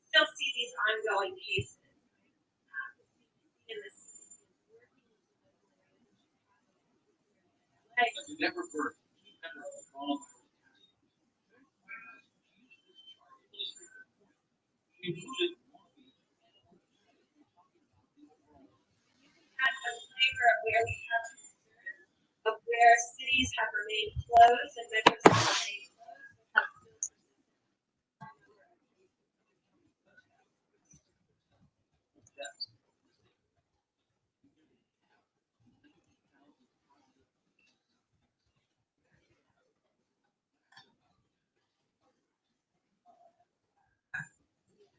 Still see these ongoing cases in the of where cities have remained closed and metros have remained closed.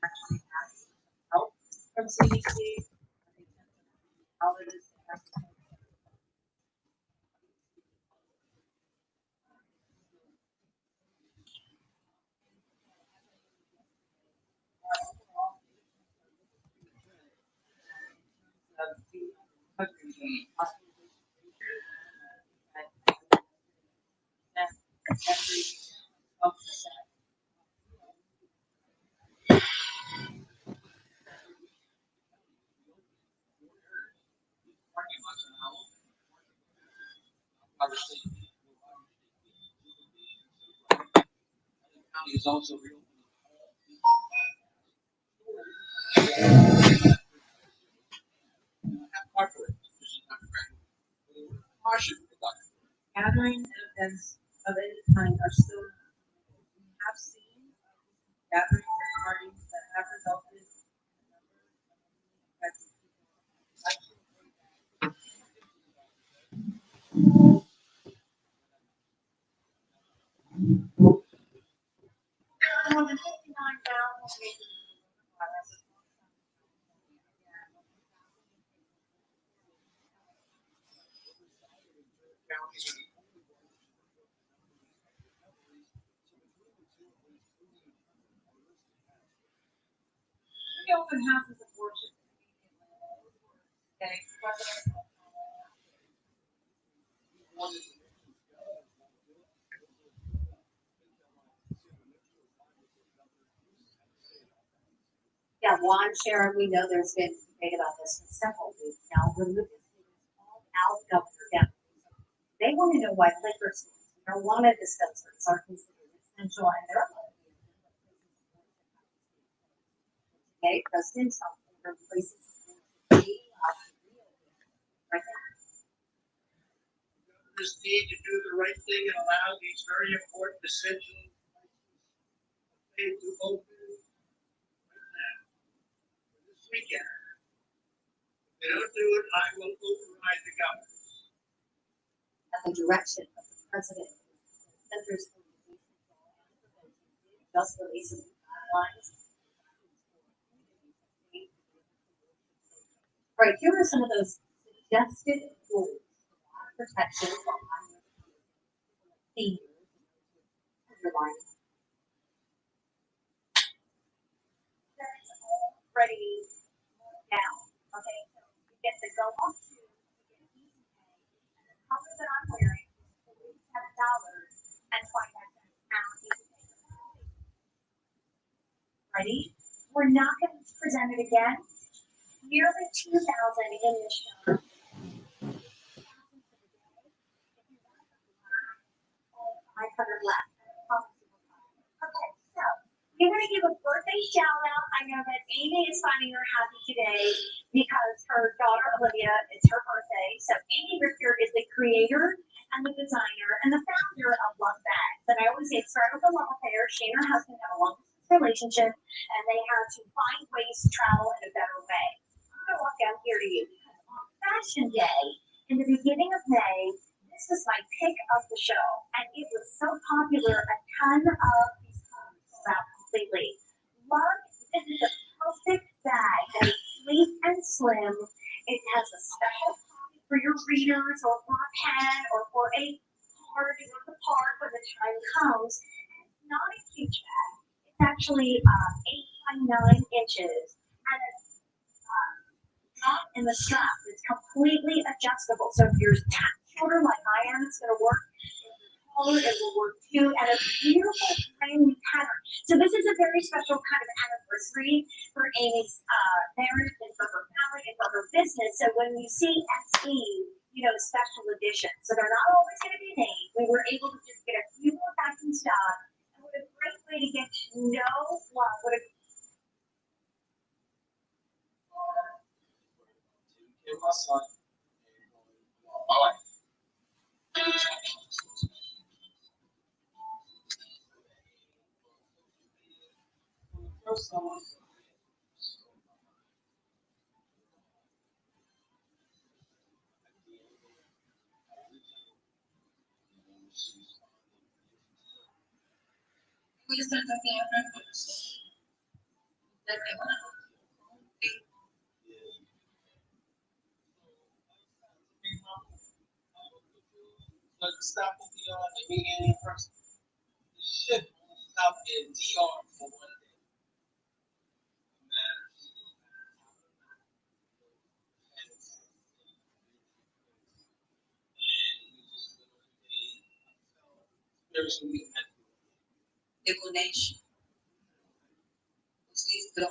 Actually has help from CDC. All it is is also real. gathering events of any kind are still. We have seen gatherings and parties that have resulted in more than 59,000 cases. We open houses of worship. Okay, Yeah, Juan, Sharon, we know there's been debate about this for several weeks now. Religious leaders called out Governor Depp. They want to know why liquor stores, marijuana dispensaries are considered essential and they're okay. President Trump ordered places to be right now. Governors need to do the right thing and allow these very important essential places to open right now. This weekend. If they don't do it, I will override the governors. At the direction of the president, Centers for Disease Control and Prevention just released some guidelines. Right, here are some of those suggested rules for protection for seniors underlying. That's already down. Okay, so you get to go off to get easy pay, and the color that I'm wearing is $47.25 an hour easy pay. Ready? We're not going to present it again. Nearly 2,000 in this show. 500 left. Okay, so we're going to give a birthday shout out. I know that Amy is finding her happy today because her daughter Olivia, it's her birthday. So Amy Richter is the creator and the designer and the founder of Love Bags. And I always say it started with a love affair. She and her husband have a long relationship and they had to find ways to travel in a better way. I'm going to walk down here to you because on Fashion Day in the beginning of May, this was my pick of the show, and it was so popular. A ton of these colors sold out completely. Love, this is a perfect bag that is sleek and slim. It has a special pocket for your readers, or for a pen, or for a card to go to the park when the time comes. And it's not a huge bag. It's actually 8 by 9 inches, and it's not in the strap. It's completely adjustable. So if you're shoulder like I am, it's going to work. If you're World War II and a beautiful brand new pattern. So this is a very special kind of anniversary for Amy's marriage and for her family and for her business. So when you see SE, special edition. So they're not always going to be named. We were able to just get a few more back in stock. And what a great way to get to know what a my son. My wife. First time we start talking about that I want to but stop in DR and meet any person. The ship will stop in DR for one day. Spiritual weakness. Divination. Please go.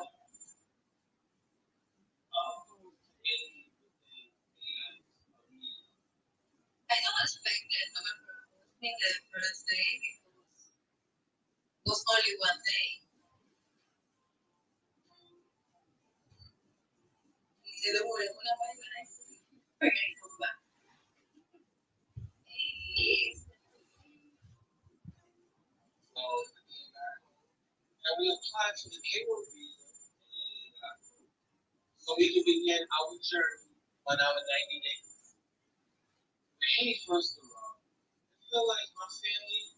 I don't expect that. I think the first day was only one day. Y se demoró una mañana y come back. And we applied for the April visa so we can begin our journey on our 90 days. Hey, first of all, I feel like my family.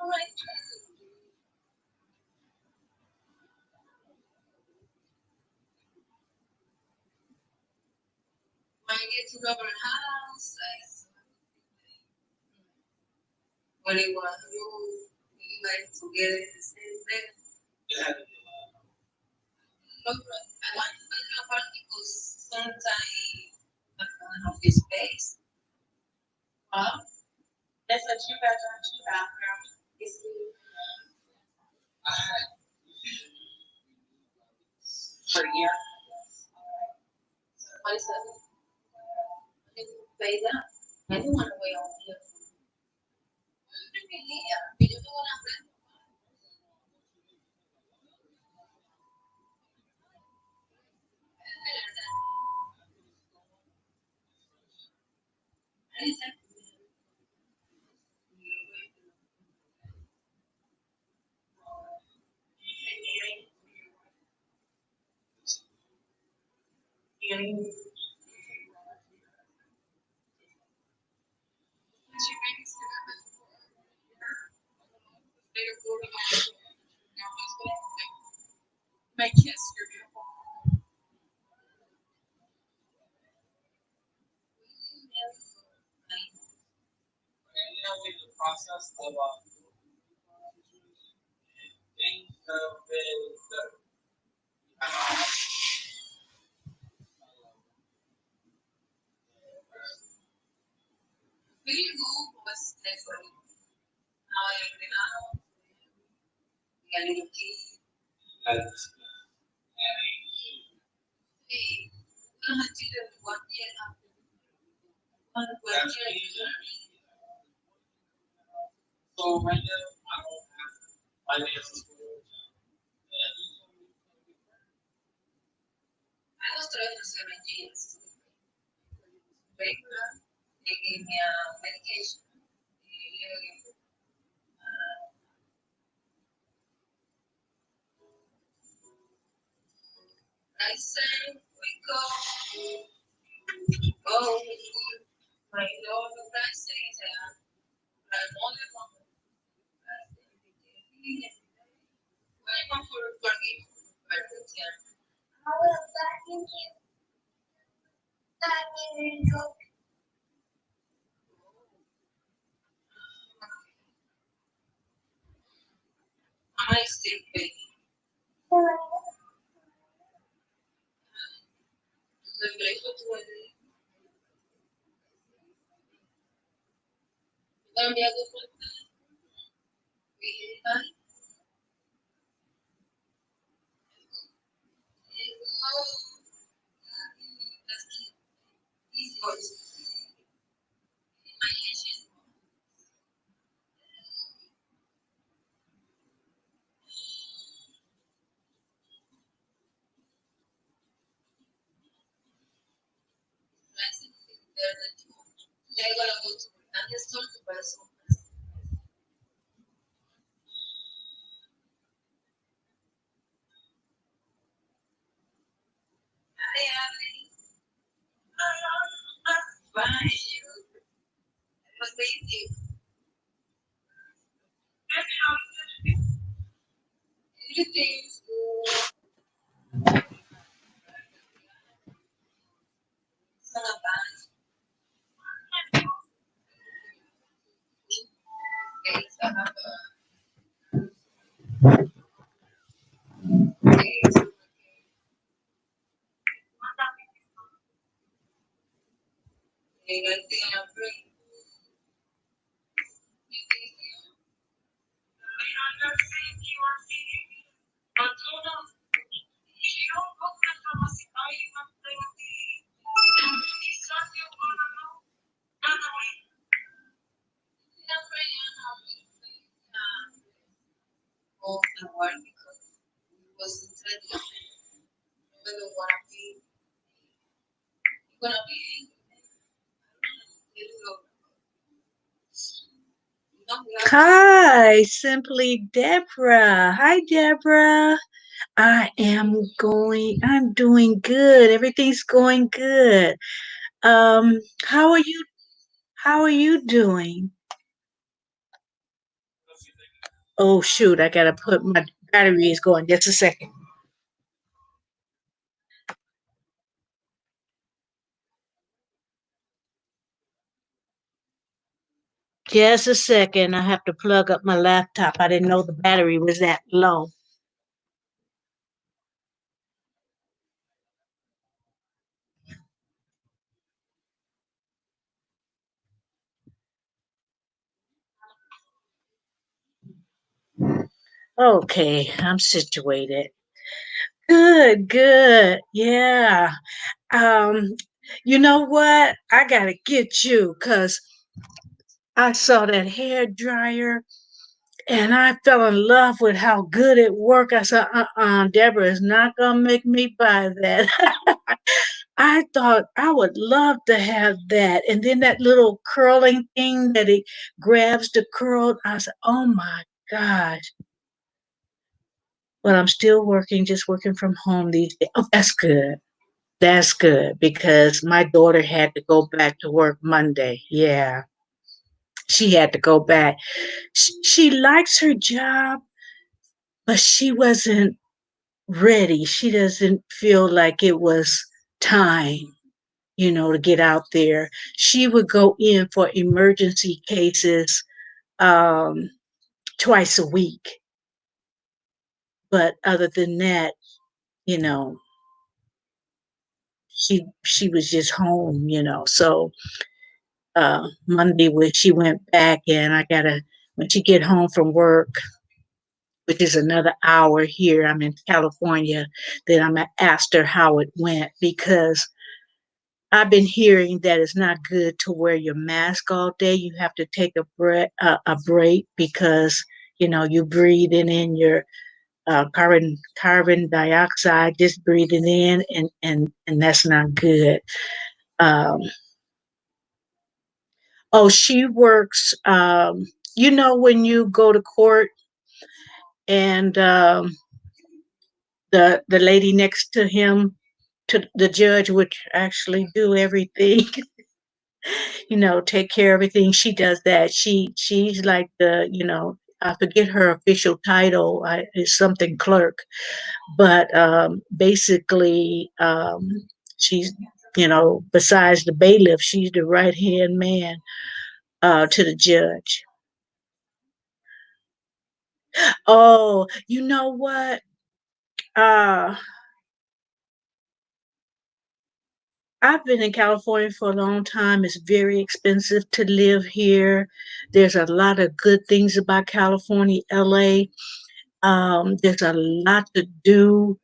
All right. When I get to Robert's house, when it was you like to get in the same bed. Yeah. Look, I want to find out about because sometimes I don't have this space. That's a two-bedroom, two-bathroom. It's for a year. What is that? Pay that. I don't want to wait on here. You don't want to rent. My kids, you're beautiful. And now we're in the process of things have been we move was different. Now every now we are little kids. Hey, I'm not doing 1 year after. 1 year. So right now, I don't have finances for it. I was trying for 7 years. Regular, they gave me a medication. I said, we go. Oh, my Lord, the best thing is that I'm only one. I'm not for forgive. How will that in you? That in you. I still baby. Hi, Simply Deborah. Hi, Deborah. I'm doing good. Everything's going good. Um, how are you? How are you doing? Oh, shoot, I gotta put my battery is going. Just a second. Just a second. I have to plug up my laptop. I didn't know the battery was that low. Okay, I'm situated. Good, good. Yeah. Um, you know what? I gotta get you because I saw that hair dryer and I fell in love with how good it worked. I said, Deborah is not gonna make me buy that. I thought I would love to have that. And then that little curling thing that it grabs the curl. I said, oh my gosh. But I'm still working, just working from home these days. Oh, that's good. That's good because my daughter had to go back to work Monday. Yeah, she had to go back. She likes her job, but she wasn't ready. She doesn't feel like it was time, to get out there. She would go in for emergency cases um, twice a week. But other than that, you know, she was just home, So Monday when she went back and I gotta when she get home from work, which is another hour here. I'm in California. Then I'm gonna ask her how it went because I've been hearing that it's not good to wear your mask all day. You have to take a break because you breathing in your carbon dioxide, just breathing in, and that's not good. Um, oh, she works. When you go to court and the lady next to him, to the judge, would actually do everything, take care of everything. She does that. She's like I forget her official title. It's something clerk, but basically, she's besides the bailiff, she's the right hand man to the judge. Oh, you know what? Uh, I've been in California for a long time. It's very expensive to live here. There's a lot of good things about California, LA. There's a lot to do,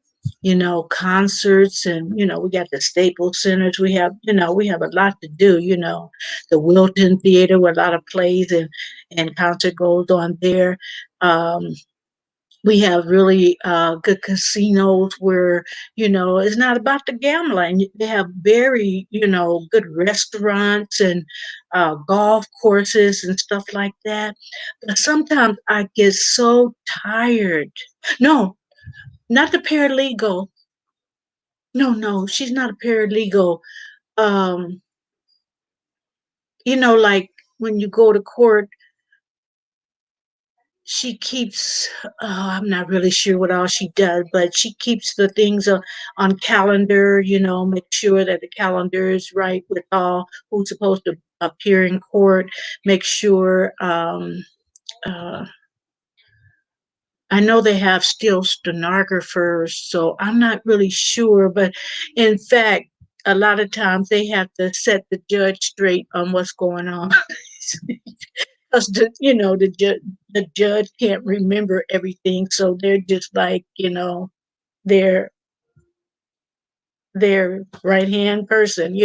concerts, and we got the Staples Centers. We have a lot to do. The Wilton Theater with a lot of plays and concert goes on there. Um, we have really good casinos where it's not about the gambling. They have very good restaurants and golf courses and stuff like that. But sometimes I get so tired. No, not the paralegal. No, no, she's not a paralegal. um like when you go to court, she keeps I'm not really sure what all she does, but she keeps the things on calendar, make sure that the calendar is right with all who's supposed to appear in court, make sure uh I know they have still stenographers, so I'm not really sure, but in fact, a lot of times they have to set the judge straight on what's going on. Because the judge can't remember everything, so they're just like their their right hand person.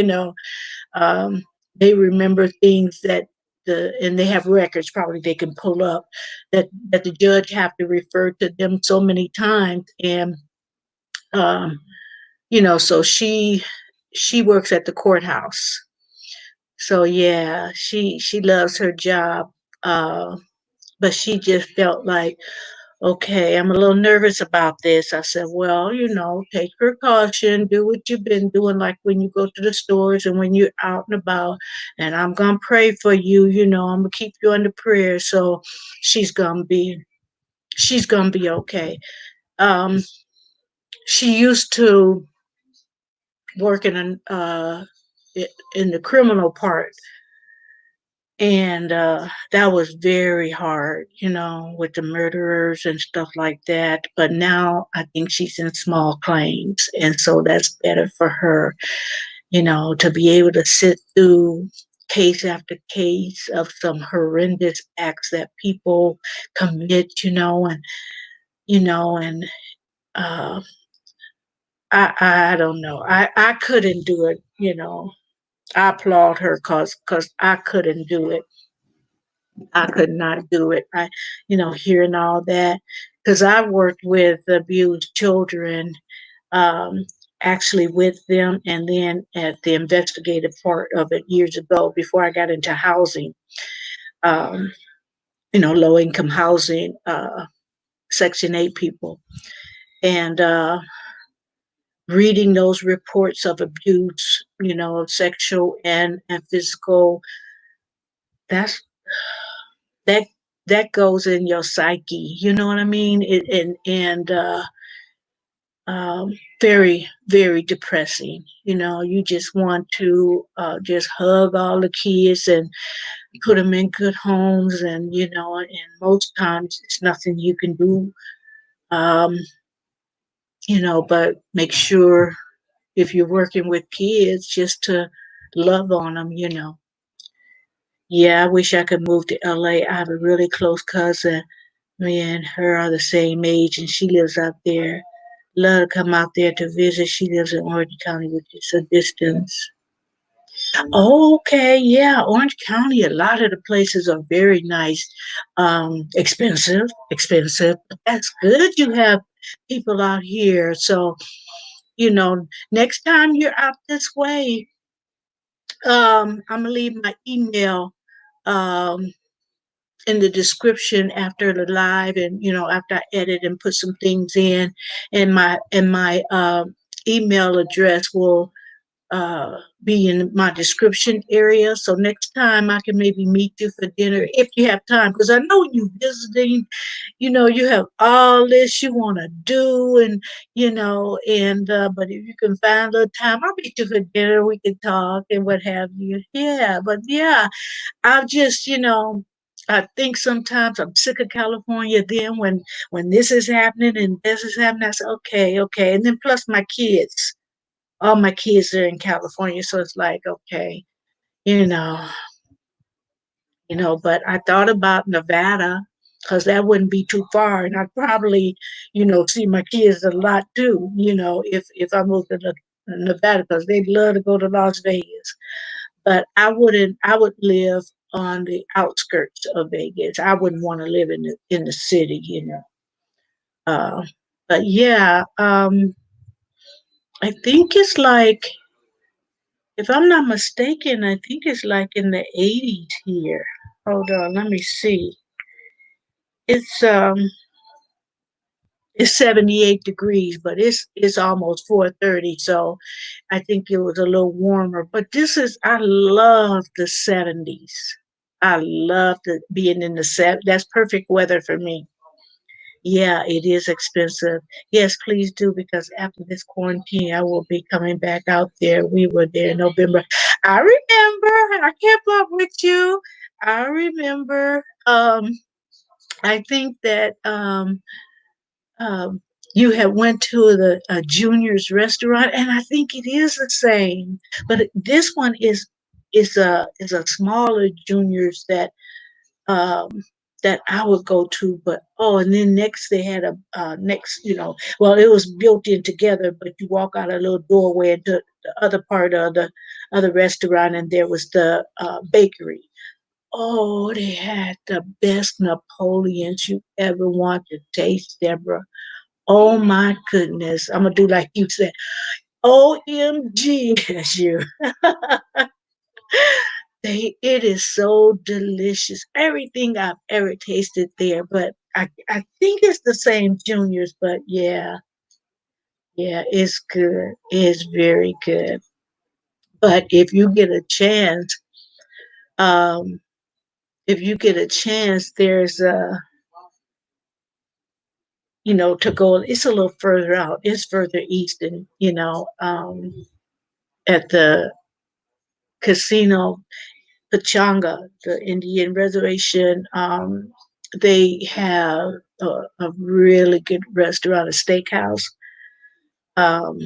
Um, they remember things and they have records probably they can pull up that the judge have to refer to them so many times, and um, so she works at the courthouse. So yeah, she loves her job. Uh, but she just felt like, okay, I'm a little nervous about this. I said, well, take precaution, do what you've been doing, like when you go to the stores and when you're out and about. And I'm gonna pray for you. I'm gonna keep you under prayer. So she's gonna be she's gonna be okay. Um, she used to work in the criminal part, and that was very hard, with the murderers and stuff like that. But now I think she's in small claims, and so that's better for her, to be able to sit through case after case of some horrendous acts that people commit, and uh, I don't know, I couldn't do it. I applaud her because I couldn't do it. I could not do it. Hearing all that, because I worked with abused children, um, actually with them, and then at the investigative part of it years ago before I got into housing, um, low income housing, Section 8 people, and reading those reports of abuse, sexual and physical. That's that that goes in your psyche. You know what I mean? And very, very depressing. You just want to just hug all the kids and put them in good homes, and most times it's nothing you can do. Um, but make sure if you're working with kids, just to love on them. Yeah, I wish I could move to LA. I have a really close cousin. Me and her are the same age, and she lives out there. Love to come out there to visit. She lives in Orange County, which is a distance. Oh, okay, yeah, Orange County. A lot of the places are very nice. Expensive, expensive. But that's good. You have people out here. So next time you're out this way, I'm gonna leave my email. Um, in the description after the live, and after I edit and put some things in, and my email address will be in my description area, so next time I can maybe meet you for dinner if you have time, because I know you visiting, you have all this you want to do, and but if you can find a little time, I'll meet you for dinner, we can talk and what have you. Yeah, but yeah, I'll just, I think sometimes I'm sick of California. Then when this is happening and this is happening, I say, okay, okay. And then plus my kids. all my kids are in California, so it's like, okay, you know, but I thought about Nevada because that wouldn't be too far, and I'd probably, see my kids a lot too, if I moved to Nevada because they'd love to go to Las Vegas. But I wouldn't. I would live on the outskirts of Vegas. I wouldn't want to live in the city. Uh, but yeah, I think it's like, if I'm not mistaken, I think it's like in the 80s here. Hold on, let me see. It's um it's 78 degrees, but it's almost 4:30, so I think it was a little warmer. But I love the 70s. I love being in the set. That's perfect weather for me. Yeah, it is expensive. Yes, please do, because after this quarantine, I will be coming back out there. We were there in November. I remember. I kept up with you. I remember. I think that um, you had went to the Junior's restaurant, and I think it is the same. But this one is a smaller Junior's um, that I would go to. But and then next they had a next, well, it was built in together, but you walk out a little doorway into the other part of the other restaurant, and there was the bakery. Oh, they had the best Napoleons you ever want to taste, Deborah. Oh my goodness. I'm gonna do like you said. OMG, that's you. It is so delicious. Everything I've ever tasted there, but I think it's the same Juniors, but yeah, yeah, it's good. It's very good. But um, if you get a chance, there's to go. It's a little further out. It's further east, and at the casino Pachanga, the Indian reservation. They have a really good restaurant, a steakhouse. Um,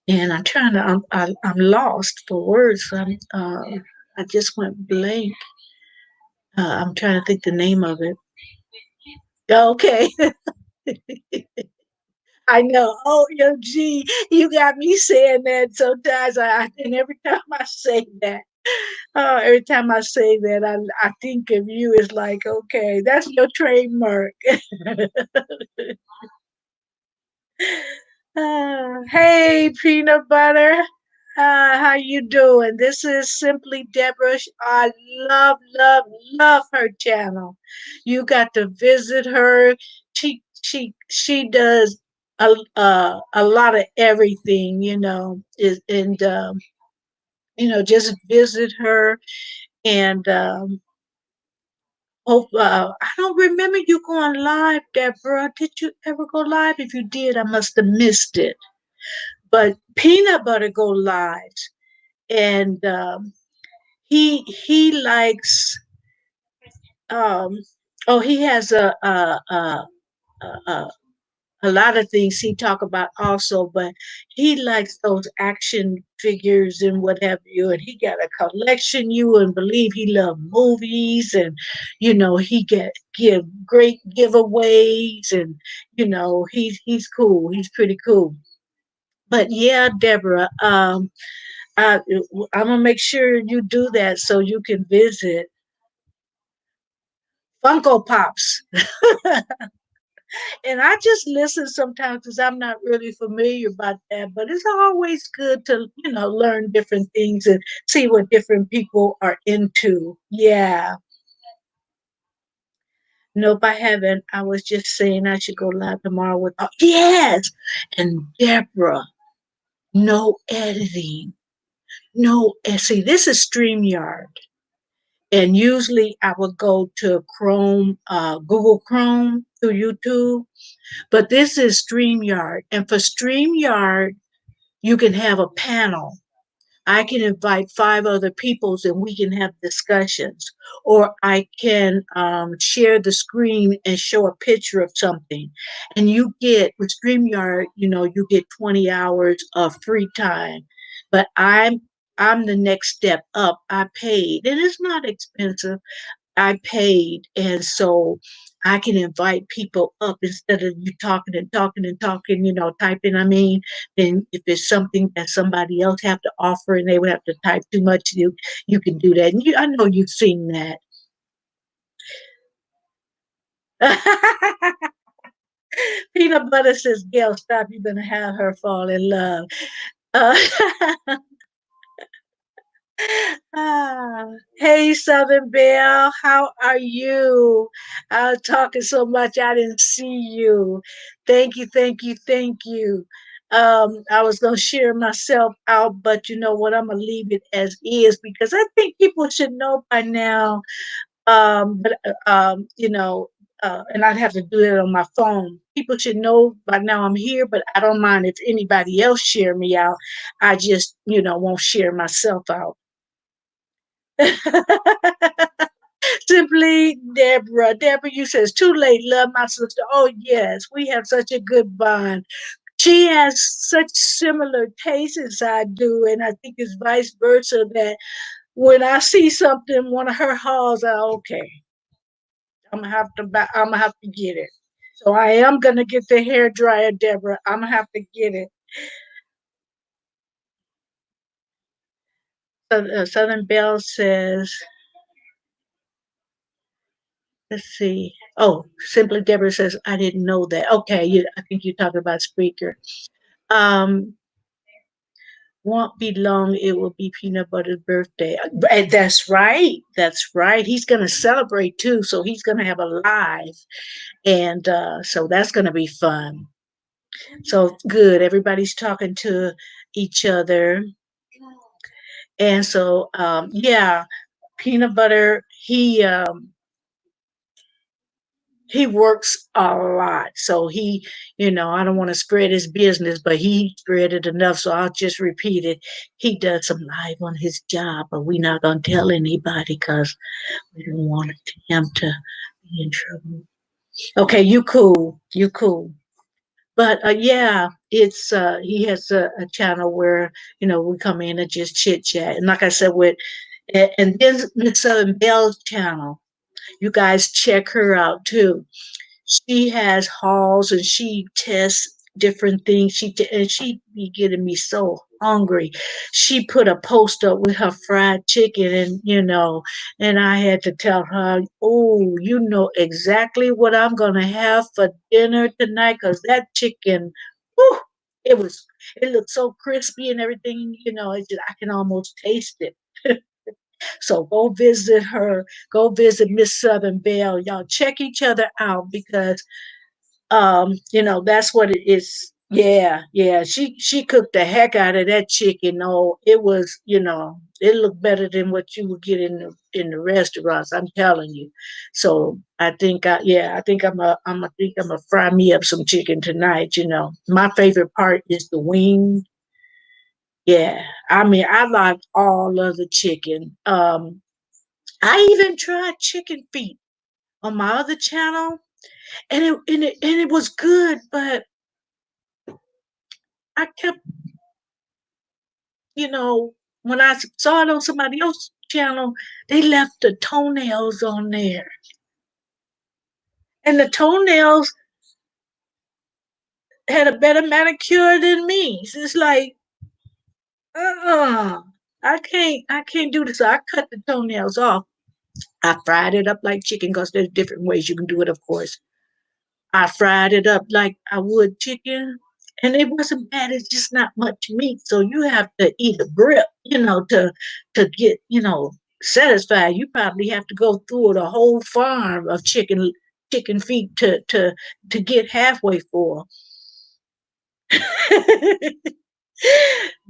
and I'm lost for words. I just went blank. I'm trying to think the name of it. Okay. I know. OMG, you got me saying that sometimes. And every time I say that, every time I say that, I think of you. It's like, okay, that's your trademark. Hey, peanut butter. How you doing? This is Simply Deborah. I love, love, love her channel. You got to visit her. She does a lot of everything. Just visit her and hope. I don't remember you going live, Deborah. Did you ever go live? If you did, I must have missed it. But peanut butter go live, and he likes. Um, he has a a lot of things he talk about also, but he likes those action figures and what have you, and he got a collection. You wouldn't believe he loved movies, and he give great giveaways, and he's cool. He's pretty cool. But yeah, Deborah, I, I'm gonna make sure you do that so you can visit Funko Pops. And I just listen sometimes because I'm not really familiar about that. But it's always good to learn different things and see what different people are into. Yeah. Nope, I haven't. I was just saying I should go live tomorrow with. Oh, yes, and Deborah, no editing, no. See, this is Streamyard. And usually I would go to Chrome, Google Chrome through YouTube. But this is StreamYard. And for StreamYard, you can have a panel. I can invite 5 other peoples and we can have discussions. Or I can share the screen and show a picture of something. And you get with StreamYard, you get 20 hours of free time. But I'm the next step up. I paid, and it's not expensive. I paid, and so I can invite people up instead of you talking and talking and talking, typing. I mean, then if it's something that somebody else have to offer and they would have to type too much, you can do that. And I know you've seen that. Peanut butter says, "Gail, stop! You're gonna have her fall in love." Uh, hey, Southern Belle, how are you? I was talking so much I didn't see you. Thank you, thank you, thank you. I was gonna share myself out, but you know what? I'm gonna leave it as is because I think people should know by now. But and I'd have to do it on my phone. People should know by now I'm here, but I don't mind if anybody else share me out. I just, won't share myself out. Simply Deborah. Deborah, you says too late. Love my sister. Oh yes, we have such a good bond. She has such similar tastes as I do, and I think it's vice versa. That when I see something, one of her hauls, okay, I'm gonna have to buy. I'm gonna have to get it. So I am gonna get the hair dryer, Deborah. I'm gonna have to get it. Southern Belle says, let's see. Oh, Simply Deborah says, I didn't know that. Okay, I think you're talking about speaker. Um, won't be long. It will be Peanut Butter's birthday. And that's right. That's right. He's going to celebrate too. So he's going to have a live. And so that's going to be fun. So good. Everybody's talking to each other. And so, yeah, Peanut Butter, he works a lot. So I don't want to spread his business, but he spread it enough. So I'll just repeat it. He does some live on his job, but we're not going to tell anybody because we don't want him to be in trouble. Okay, you cool. You cool. But yeah, it's he has a channel where we come in and just chit chat, and like I said, and then Miss Bell's channel, you guys check her out too. She has hauls and she tests different things. And she be getting me so hungry. She put a post up with her fried chicken, and and I had to tell her, "Oh, you know exactly what I'm gonna have for dinner tonight, cause that chicken, whew, it was, it looked so crispy and everything. I can almost taste it." So go visit her. Go visit Miss Southern Belle. Y'all check each other out because that's what it is. Yeah, yeah. She cooked the heck out of that chicken. Oh, it was, it looked better than what you would get in the restaurants. I'm telling you. So I think I'm gonna fry me up some chicken tonight. My favorite part is the wing. Yeah, I mean, I like all of the chicken. I even tried chicken feet on my other channel, and it was good, but I kept, when I saw it on somebody else's channel, they left the toenails on there, and the toenails had a better manicure than me. So it's like, uh, I can't do this. So I cut the toenails off. I fried it up like chicken because there's different ways you can do it, of course. I fried it up like I would chicken, and it wasn't bad. It's just not much meat, so you have to eat a grip, to get satisfied. You probably have to go through the whole farm of chicken feet to get halfway full.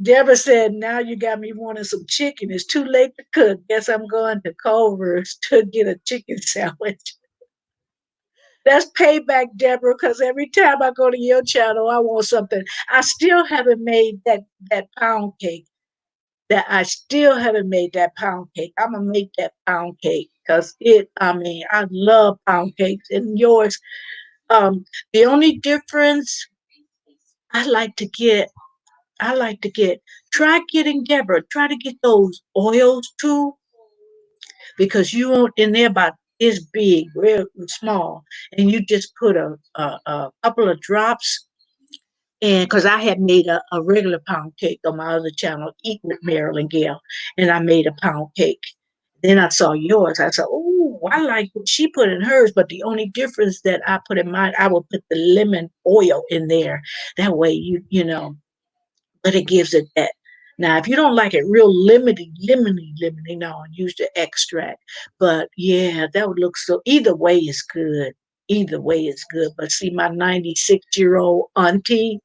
Deborah said, "Now you got me wanting some chicken. It's too late to cook. Guess I'm going to Culver's to get a chicken sandwich." That's payback, Deborah, because every time I go to your channel, I want something. I still haven't made that pound cake. that I still haven't made that pound cake. I'm gonna make that pound cake because I mean, I love pound cakes and yours. Um, the only difference I like to get, I like to get, try getting Deborah, try to get those oils too, because you want in there about this big, real small, and you just put a couple of drops. And because I had made a regular pound cake on my other channel, Eat with Marilyn Gail, and I made a pound cake. Then I saw yours. I said, "Oh, I like what she put in hers." But the only difference that I put in mine, I will put the lemon oil in there. That way, but it gives it that. Now, if you don't like it real lemony, no, use the extract. But yeah, that would look so. Either way is good. Either way is good. But see, my 96-year-old auntie,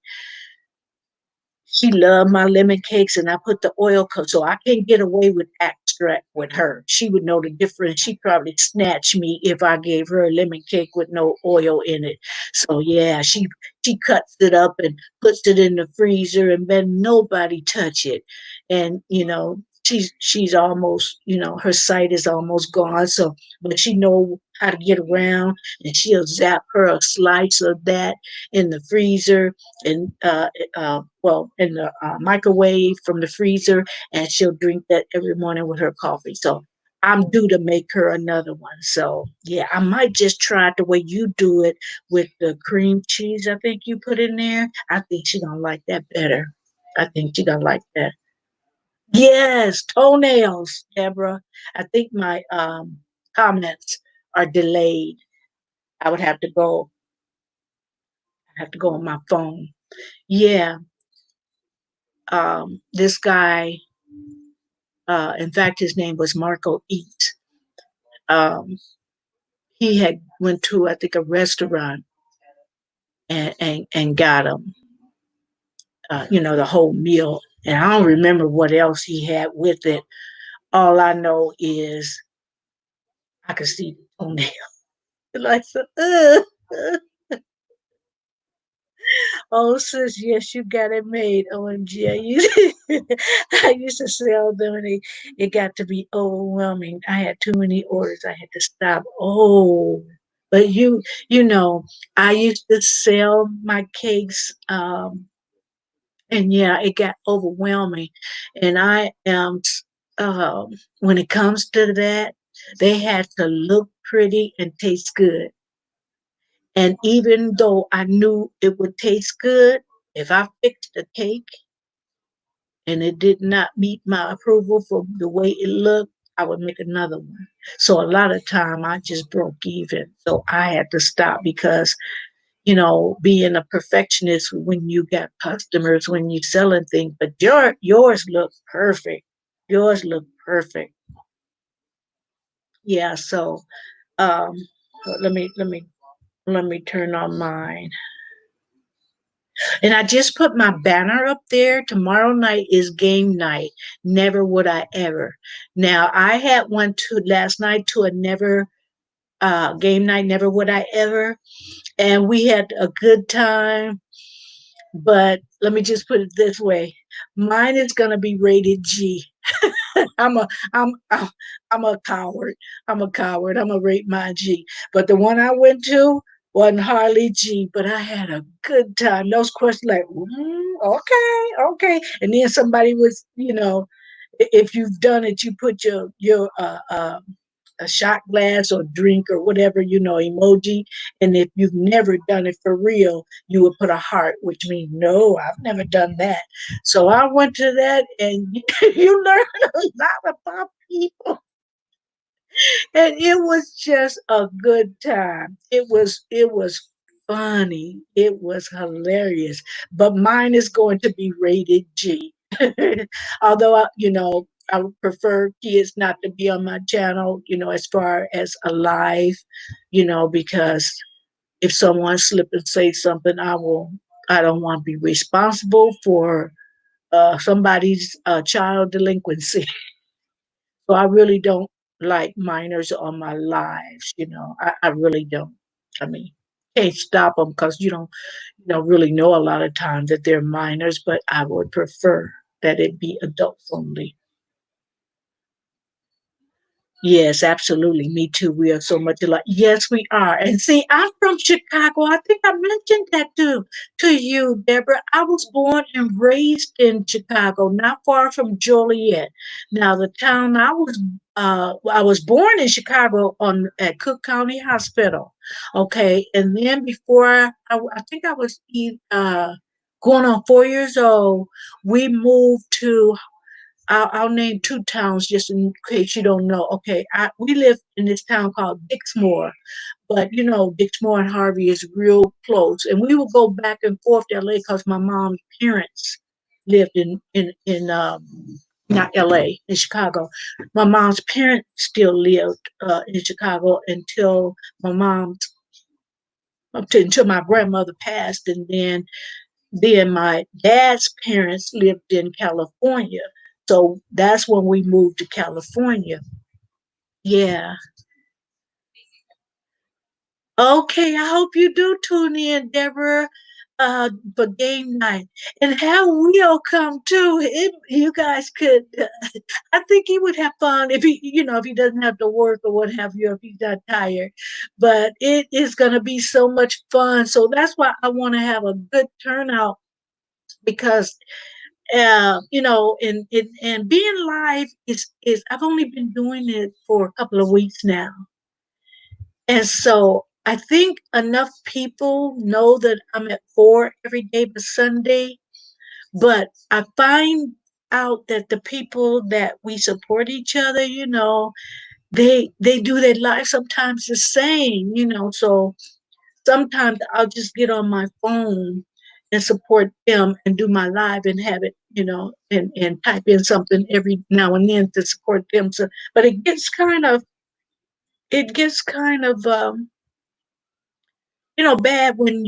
she loved my lemon cakes, and I put the oil so I can't get away with extract with her. She would know the difference. She'd probably snatch me if I gave her a lemon cake with no oil in it. So yeah, she cuts it up and puts it in the freezer, and then nobody touch it. And she's almost, her sight is almost gone. So, but she know how to get around, and she'll zap her a slice of that in the freezer, and well, in the microwave from the freezer, and she'll drink that every morning with her coffee. So I'm due to make her another one. So yeah, I might just try it the way you do it with the cream cheese. I think you put in there. I think she gonna like that better. I think she gonna like that. Yes, toenails, Deborah. I think my comments are delayed. I would have to go. I have to go on my phone. Yeah, this guy, in fact, his name was Marco Eat. Um, he had went to, I think, a restaurant and got him, the whole meal. And I don't remember what else he had with it. All I know is I could see the toenail. Like, so, oh, sis, yes, you got it made. OMG. I used to sell them, and it got to be overwhelming. I had too many orders. I had to stop. Oh, but you know, I used to sell my cakes, and yeah, it got overwhelming. And I am, um, when it comes to that, they had to look pretty and taste good. And even though I knew it would taste good, if I fixed the cake and it did not meet my approval for the way it looked, I would make another one. So a lot of time I just broke even. So I had to stop because, being a perfectionist when you got customers, when you selling things, but yours look perfect. Yours look perfect. Yeah. So um, let me turn on mine. And I just put my banner up there. Tomorrow night is game night. Never would I ever. Now I had one to last night to a never game night. Never would I ever, and we had a good time. But let me just put it this way: mine is gonna be rated G. I'm a I'm a coward. I'm a coward. I'm a rate my G. But the one I went to wasn't hardly G, but I had a good time. Those questions like, okay, okay. And then somebody was, if you've done it, you put your a shot glass or drink or whatever, emoji. And if you've never done it for real, you would put a heart, which means no, I've never done that. So I went to that, and you learn a lot about people, and it was just a good time. It was funny. It was hilarious. But mine is going to be rated G. Although I would prefer kids not to be on my channel, as far as a live, because if someone slip and say something, I don't want to be responsible for somebody's child delinquency. So I really don't like minors on my lives. I really don't. I mean, can't stop them because you don't really know a lot of times that they're minors, but I would prefer. that it be adults only. Yes, absolutely. Me too. We are so much alike. Yes, we are. And see, I'm from Chicago. I think I mentioned that to you, Deborah. I was born and raised in Chicago, not far from Joliet. Now, the town I was born in Chicago on at Cook County Hospital. Okay, and then before I think I was going on 4 years old, we moved to I'll name two towns just in case you don't know. Okay, we live in this town called Dixmoor, but you know Dixmoor and Harvey is real close, and we would go back and forth to LA because my mom's parents lived in not LA, in Chicago. My mom's parents still lived in Chicago until my mom's until my grandmother passed, and then my dad's parents lived in California. So that's when we moved to California. Yeah. Okay, I hope you do tune in, Deborah, for game night. And how we'll come too. You guys could, I think he would have fun if if he doesn't have to work or what have you, if he's not tired. But it is going to be so much fun. So that's why I want to have a good turnout because and being live is I've only been doing it for a couple of weeks now, and so I think enough people know that I'm at 4 every day but Sunday. But I find out that the people that we support each other, they do their life sometimes the same, so sometimes I'll just get on my phone and support them and do my live and have it, and type in something every now and then to support them. So, but it gets kind of bad when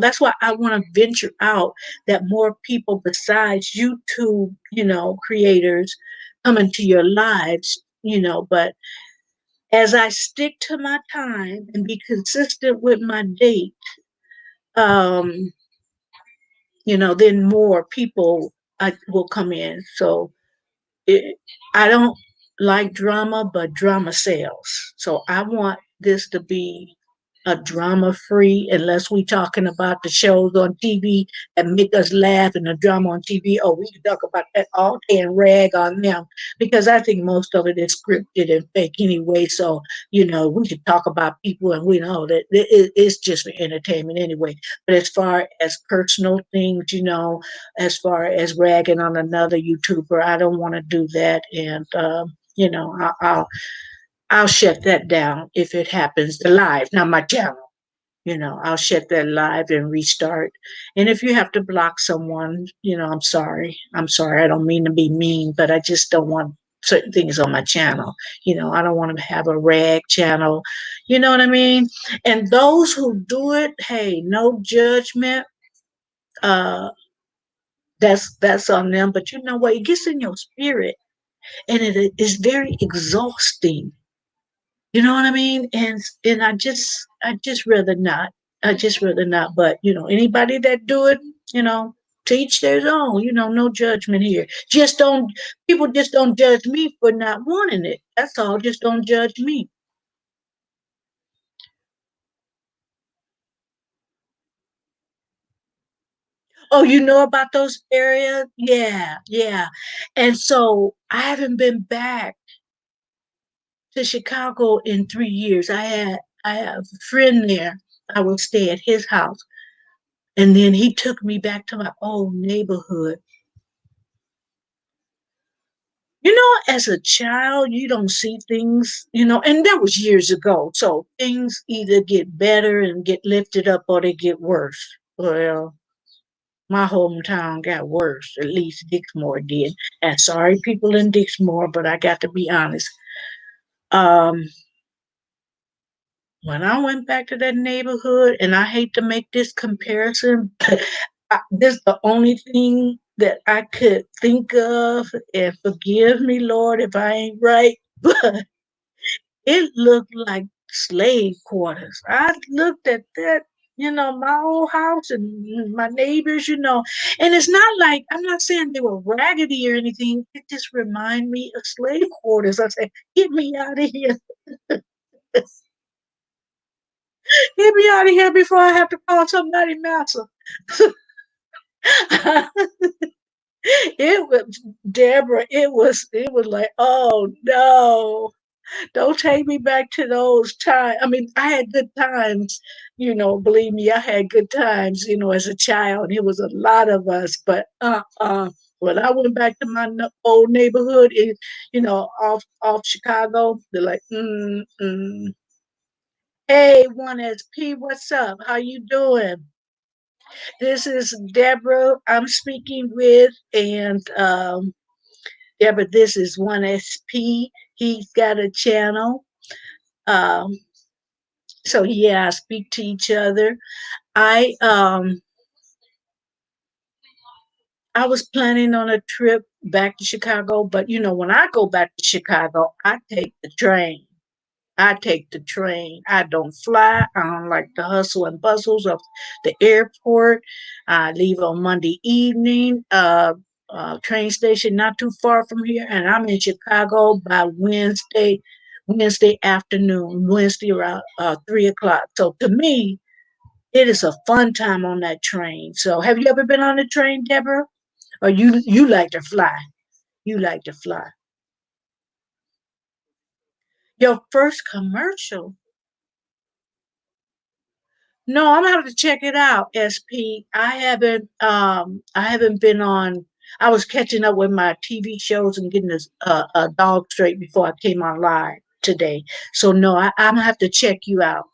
that's why I want to venture out that more people besides YouTube, creators come into your lives, but as I stick to my time and be consistent with my date, um, then more people will come in. So it, I don't like drama, but drama sells. So I want this to be a drama free, unless we talking about the shows on TV that make us laugh and the drama on TV. Oh, we can talk about that all day and rag on them because I think most of it is scripted and fake anyway. So, we could talk about people and we know that it's just for entertainment anyway. But as far as personal things, as far as ragging on another YouTuber, I don't want to do that. And, I'll shut that down if it happens the live, not my channel. I'll shut that live and restart. And if you have to block someone, I'm sorry. I'm sorry. I don't mean to be mean, but I just don't want certain things on my channel. I don't want to have a rag channel. You know what I mean? And those who do it, hey, no judgment. Uh, that's on them. But you know what? It gets in your spirit, and it is very exhausting. You know what I mean? And I just rather not. I just rather not. But anybody that do it, teach their own. No judgment here. Just don't people just don't judge me for not wanting it. That's all. Just don't judge me. Oh, you know about those areas? Yeah, yeah. And so I haven't been back to Chicago in 3 years. I have a friend there. I would stay at his house. And then he took me back to my old neighborhood. As a child, you don't see things, and that was years ago. So things either get better and get lifted up or they get worse. Well, my hometown got worse, at least Dixmoor did. And sorry, people in Dixmoor, but I got to be honest. Um, when I went back to that neighborhood, and I hate to make this comparison, but this is the only thing that I could think of, and forgive me, Lord, if I ain't right, but it looked like slave quarters. I looked at that, my old house and my neighbors, and it's not like I'm not saying they were raggedy or anything. It just remind me of slave quarters. I say, get me out of here. Get me out of here before I have to call somebody master. It was Deborah. It was like, oh no, don't take me back to those times. I mean, I had good times, believe me, I had good times, as a child. It was a lot of us, but when I went back to my old neighborhood, off Chicago, they're like, Hey, 1SP, what's up? How you doing? This is Deborah I'm speaking with, and Deborah, this is 1SP. He's got a channel. Um, so yeah, I speak to each other. I um I was planning on a trip back to Chicago, but when I go back to Chicago, I take the train. I take the train. I don't fly. I don't like the hustle and bustles of the airport. I leave on Monday evening. Train station not too far from here, and I'm in Chicago by Wednesday afternoon, Wednesday around 3 o'clock. So to me, it is a fun time on that train. So have you ever been on a train, Deborah? Or you like to fly? You like to fly. Your first commercial. No, I'm gonna have to check it out, SP. I haven't been on. I was catching up with my TV shows and getting a dog straight before I came on live today. So no, I'm gonna have to check you out.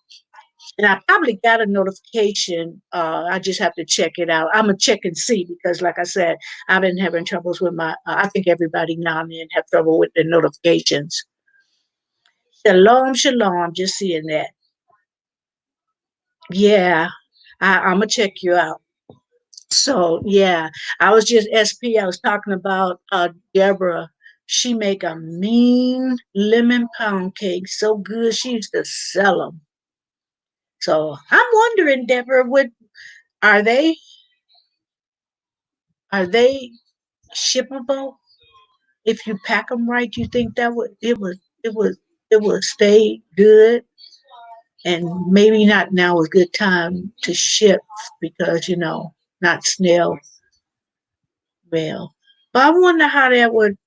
And I probably got a notification. I just have to check it out. I'm gonna check and see because, like I said, I've been having troubles with my. I think everybody now and then have trouble with the notifications. Shalom, shalom. Just seeing that. Yeah, I'm gonna check you out. So yeah, I was just SP. I was talking about Deborah. She make a mean lemon pound cake, so good she used to sell them. So I'm wondering, Deborah, are they are they shippable? If you pack them right, you think that would stay good, and maybe not now is a good time to ship because not snail mail. But I wonder how would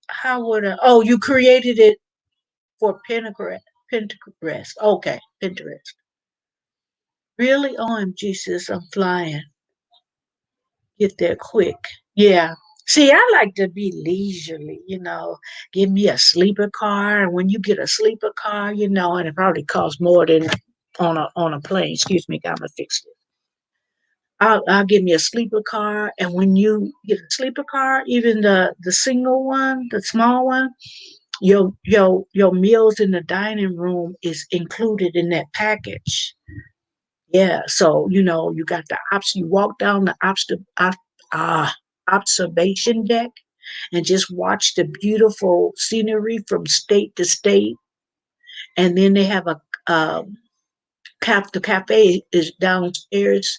you created it for Pinterest. Okay, Pinterest. Really? OMG, sis, I'm flying. Get there quick. Yeah. See, I like to be leisurely, Give me a sleeper car. And when you get a sleeper car, and it probably costs more than on a plane. Excuse me, I'm gonna fix it. I'll give me a sleeper car. And when you get a sleeper car, even the single one, the small one, your meals in the dining room is included in that package. Yeah, so you got the option. You walk down the uh, observation deck and just watch the beautiful scenery from state to state. And then they have a the cafe is downstairs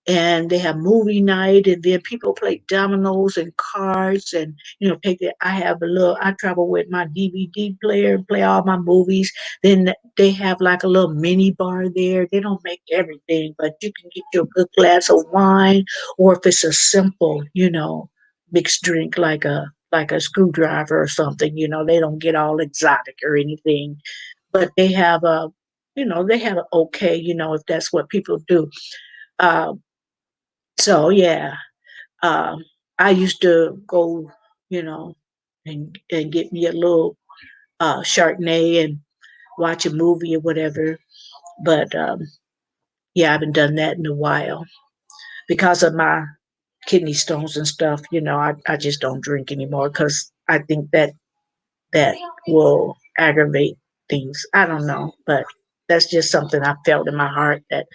and they have movie night and then people play dominoes and cards and take it. I travel with my DVD player and play all my movies. Then they have like a little mini bar there. They don't make everything, but you can get your good glass of wine, or if it's a simple mixed drink like a screwdriver or something. They don't get all exotic or anything, but they have a okay, if that's what people do. um, so yeah, um, I used to go, you know, and get me a little Chardonnay and watch a movie or whatever. But yeah, I haven't done that in a while because of my kidney stones and stuff. I just don't drink anymore because I think that will aggravate things. I don't know, but that's just something I felt in my heart that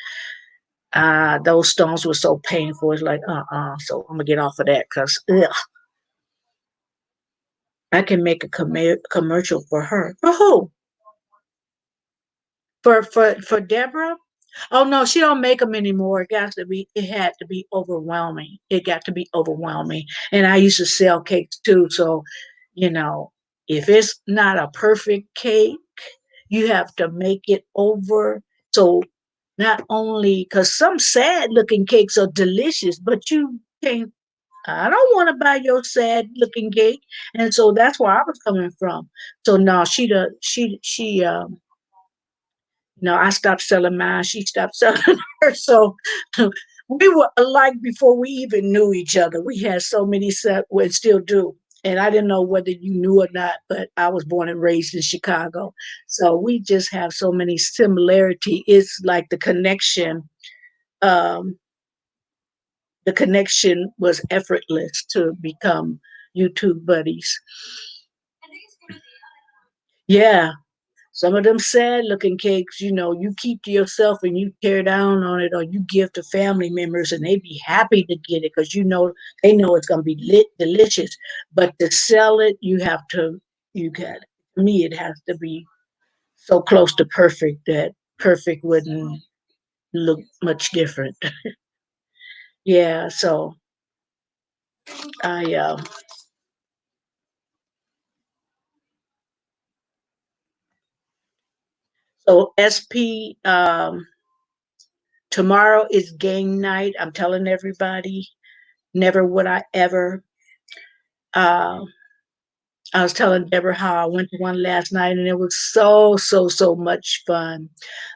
those stones were so painful. It's like, so I'm gonna get off of that because I can make a commercial for her. For who? For Deborah? Oh no, she don't make them anymore. It had to be overwhelming. It got to be overwhelming. And I used to sell cakes too. So, you know, if it's not a perfect cake, you have to make it over. So not only because some sad looking cakes are delicious, but you can't, I don't want to buy your sad looking cake. And so that's where I was coming from. So no, I stopped selling mine. She stopped selling hers. So we were alike before we even knew each other. We had so many set, we still do. And I didn't know whether you knew or not, but I was born and raised in Chicago. So we just have so many similarity. It's like um, the connection was effortless to become YouTube buddies. Yeah, some of them sad looking cakes, you keep to yourself and you tear down on it or you give to family members and they be happy to get it because they know it's gonna be delicious. But to sell it, you got to me it has to be so close to perfect that perfect wouldn't look much different. Yeah, so I so SP tomorrow is game night. I'm telling everybody, never would I ever uh I was telling Deborah how I went to one last night and it was so, so, so much fun.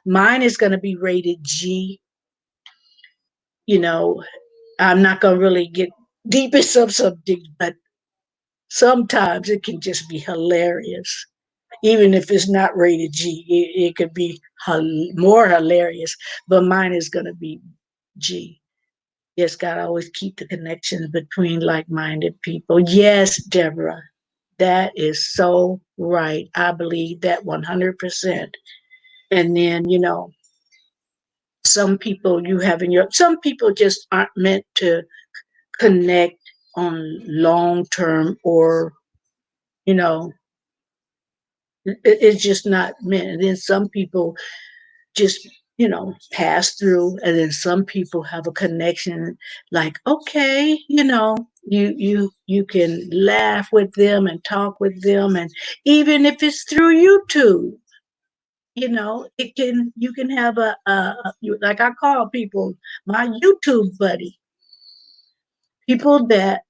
Mine is going to be rated G. You know, I'm not going to really get deep in some subjects, but sometimes it can just be hilarious. Even if it's not rated G, it could be more hilarious, but mine is going to be G. Yes, God, always keep the connections between like minded people. Yes, Deborah, that is so right. I believe that 100%. And then, some people just aren't meant to connect on long term or, you know, it's just not meant. And then some people just pass through and then some people have a connection like okay you can laugh with them and talk with them and even if it's through YouTube it can you can have like I call people my YouTube buddy people that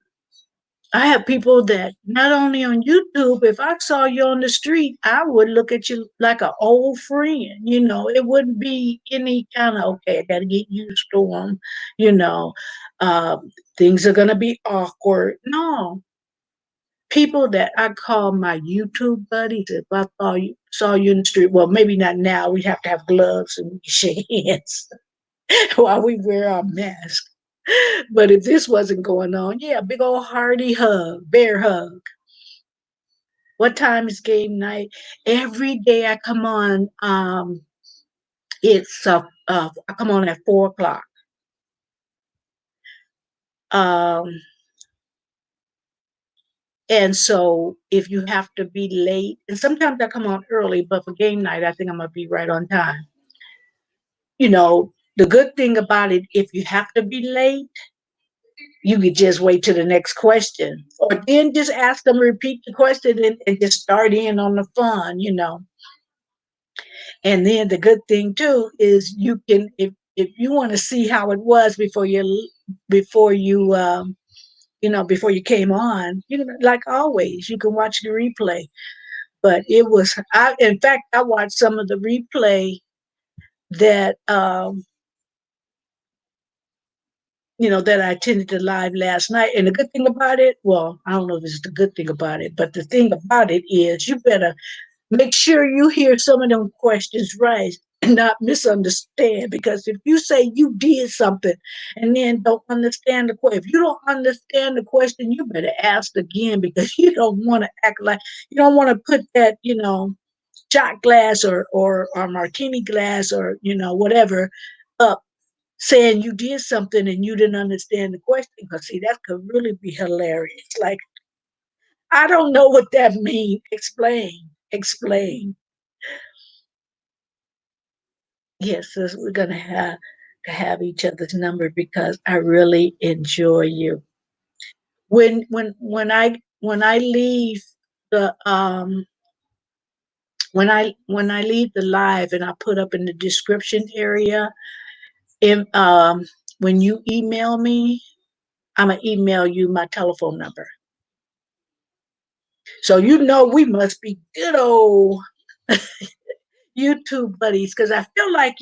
I have people that not only on YouTube, if I saw you on the street, I would look at you like an old friend. It wouldn't be any kind of, okay, I got to get used to them. You know, uh, things are going to be awkward. No, people that I call my YouTube buddies, if I saw you in the street, well, maybe not now, we have to have gloves and we shake hands while we wear our mask. But if this wasn't going on, yeah, big old hearty hug, bear hug. What time is game night? Every day I come on, I come on at 4 o'clock. Um, and so if you have to be late, and sometimes I come on early, but for game night, I think I'm gonna be right on time. The good thing about it, if you have to be late, you could just wait to the next question, or then just ask them to repeat the question and just start in on the fun. And then the good thing too is you can if you want to see how it was before you before you came on, like always, you can watch the replay. But it was I in fact I watched some of the replay that that I attended the live last night. And the good thing about it, well, I don't know if it's the good thing about it, but the thing about it is you better make sure you hear some of them questions right and not misunderstand. Because if you say you did something and then don't understand the question, if you don't understand the question, you better ask again because you don't want to act like you don't want to put that, shot glass or martini glass or, whatever up saying you did something and you didn't understand the question. Because see, that could really be hilarious. Like, I don't know what that means. Explain. Explain. Yes, sis, we're gonna have to have each other's number because I really enjoy you. When I leave the when I leave the live and I put up in the description area, if, when you email me, I'm gonna email you my telephone number. So you know we must be good old YouTube buddies because I feel like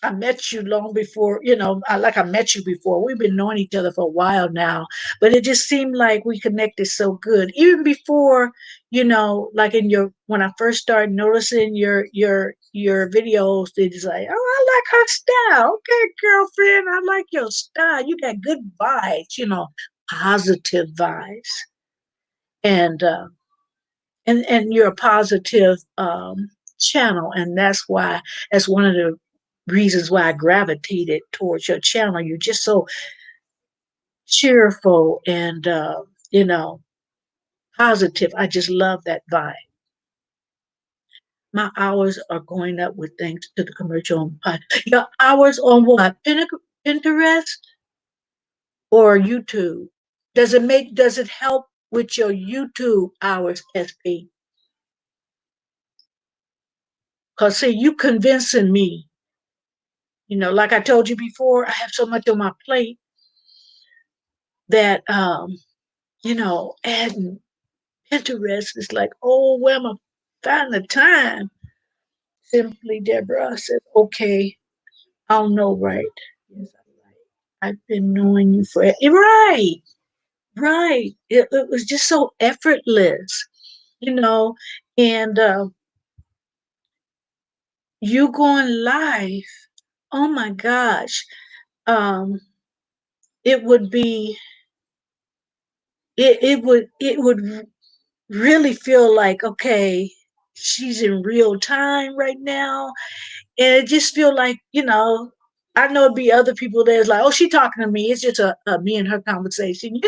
I met you long before, I met you before. We've been knowing each other for a while now, but it just seemed like we connected so good. Even before, like when I first started noticing your videos, it's like, oh, I like her style. Okay, girlfriend, I like your style. You got good vibes, positive vibes. And and you're a positive channel, and that's one of the reasons why I gravitated towards your channel. You're just so cheerful and you know positive. I just love that vibe. My hours are going up with thanks to the commercial on your hours on what? Pinterest or YouTube? Does it help with your YouTube hours, SP? Because see, you convincing me. Like I told you before, I have so much on my plate that adding Pinterest is like, oh, where am I find the time? Simply Deborah said, okay, I'll know, right? Yes, I'm right. I've been knowing you for right, right. It was just so effortless, you know, and you going live. Oh my gosh. Um, it would be it would really feel like, okay, she's in real time right now. And it just feel like, I know it'd be other people there's like, oh, she talking to me. It's just a me and her conversation,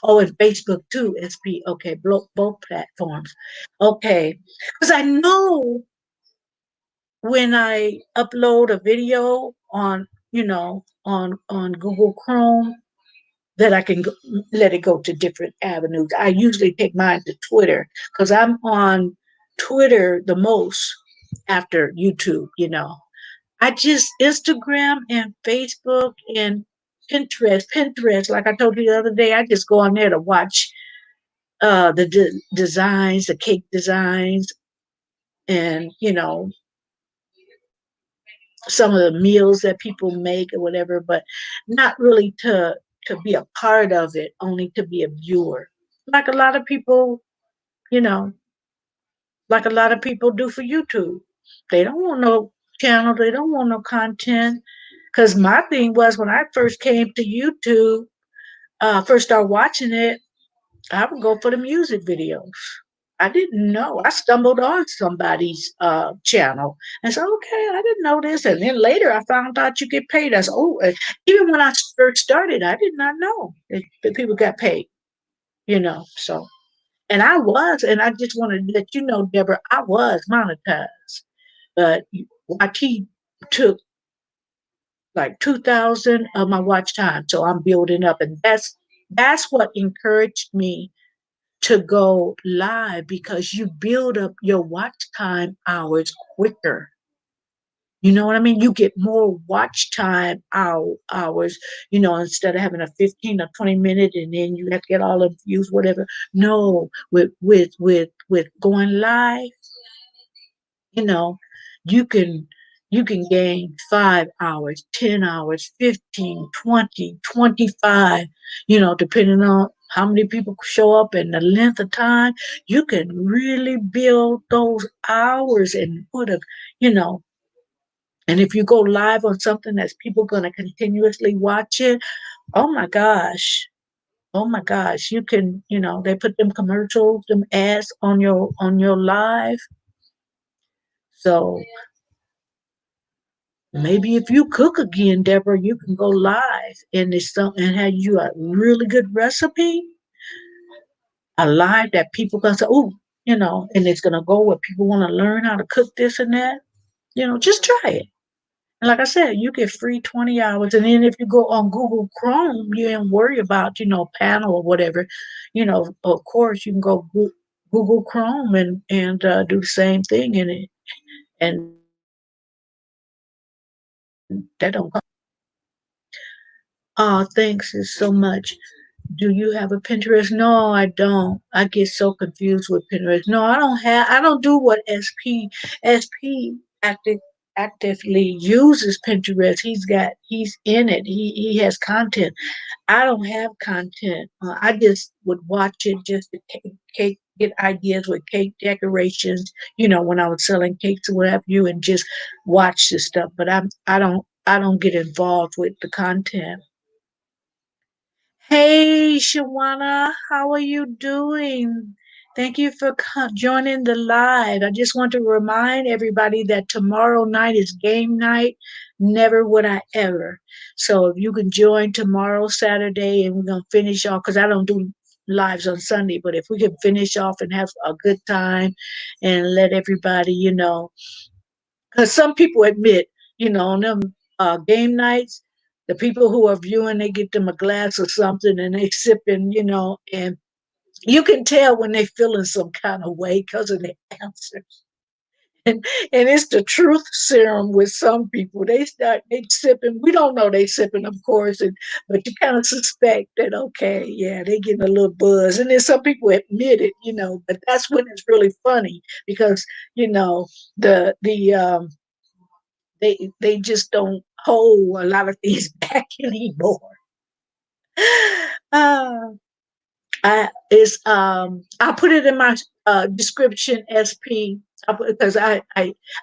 Oh, and Facebook too, SP. Okay, both platforms. Okay. Because I know when I upload a video on Google Chrome, that I can let it go to different avenues. I usually take mine to Twitter because I'm on Twitter the most after YouTube. I just Instagram and Facebook and Pinterest. Pinterest, like I told you the other day, I just go on there to watch the designs, the cake designs, and some of the meals that people make or whatever, but not really to be a part of it, only to be a viewer. Like a lot of people, you know, like a lot of people do for YouTube. They don't want no channel, they don't want no content. Cause my thing was when I first came to YouTube, first started watching it, I would go for the music videos. I didn't know. I stumbled on somebody's channel and said, okay, I didn't know this. And then later I found out you get paid. I said, oh, even when I first started, I did not know that people got paid, So, and and I just wanted to let you know, Deborah, I was monetized. But YT took like 2,000 of my watch time. So I'm building up. And that's what encouraged me to go live because you build up your watch time hours quicker. You know what I mean? You get more watch time hours, instead of having a 15 or 20 minute and then you have to get all the views, whatever. No, with going live, you know, you can you can gain 5 hours, 10 hours, 15, 20, 25, depending on how many people show up and the length of time, you can really build those hours and you know, and if you go live on something that's people gonna continuously watch it, oh my gosh. Oh my gosh, you can, they put them commercials, them ads on your live. So maybe if you cook again, Deborah, you can go live and it's something and have you a really good recipe, a live that people gonna say, oh, and it's gonna go where people want to learn how to cook this and that. just try it. And like I said, you get free 20 hours. And then if you go on Google Chrome, you ain't worry about, panel or whatever. Of course, you can go Google Chrome and do the same thing in it. And that don't. Thanks so much. Do you have a Pinterest? No, I don't. I get so confused with Pinterest. No, I don't do what SP actively uses Pinterest. He's in it. He has content. I don't have content. I just would watch it just to get ideas with cake decorations, when I was selling cakes or whatever you, and just watch the stuff. But I don't get involved with the content. Hey, Shawana, how are you doing? Thank you for joining the live. I just want to remind everybody that tomorrow night is game night. Never would I ever. So if you can join tomorrow, Saturday, and we're going to finish off, because I don't do lives on Sunday, but if we can finish off and have a good time and let everybody, because some people admit, on them game nights, the people who are viewing, they get them a glass or something and they sipping, and you can tell when they feeling some kind of way because of the answers. And it's the truth serum with some people. They sipping. We don't know they sipping, of course, but you kind of suspect that okay, yeah, they getting a little buzz. And then some people admit it, but that's when it's really funny because the they just don't hold a lot of things back anymore. Uh, I'll put it in my description SP because I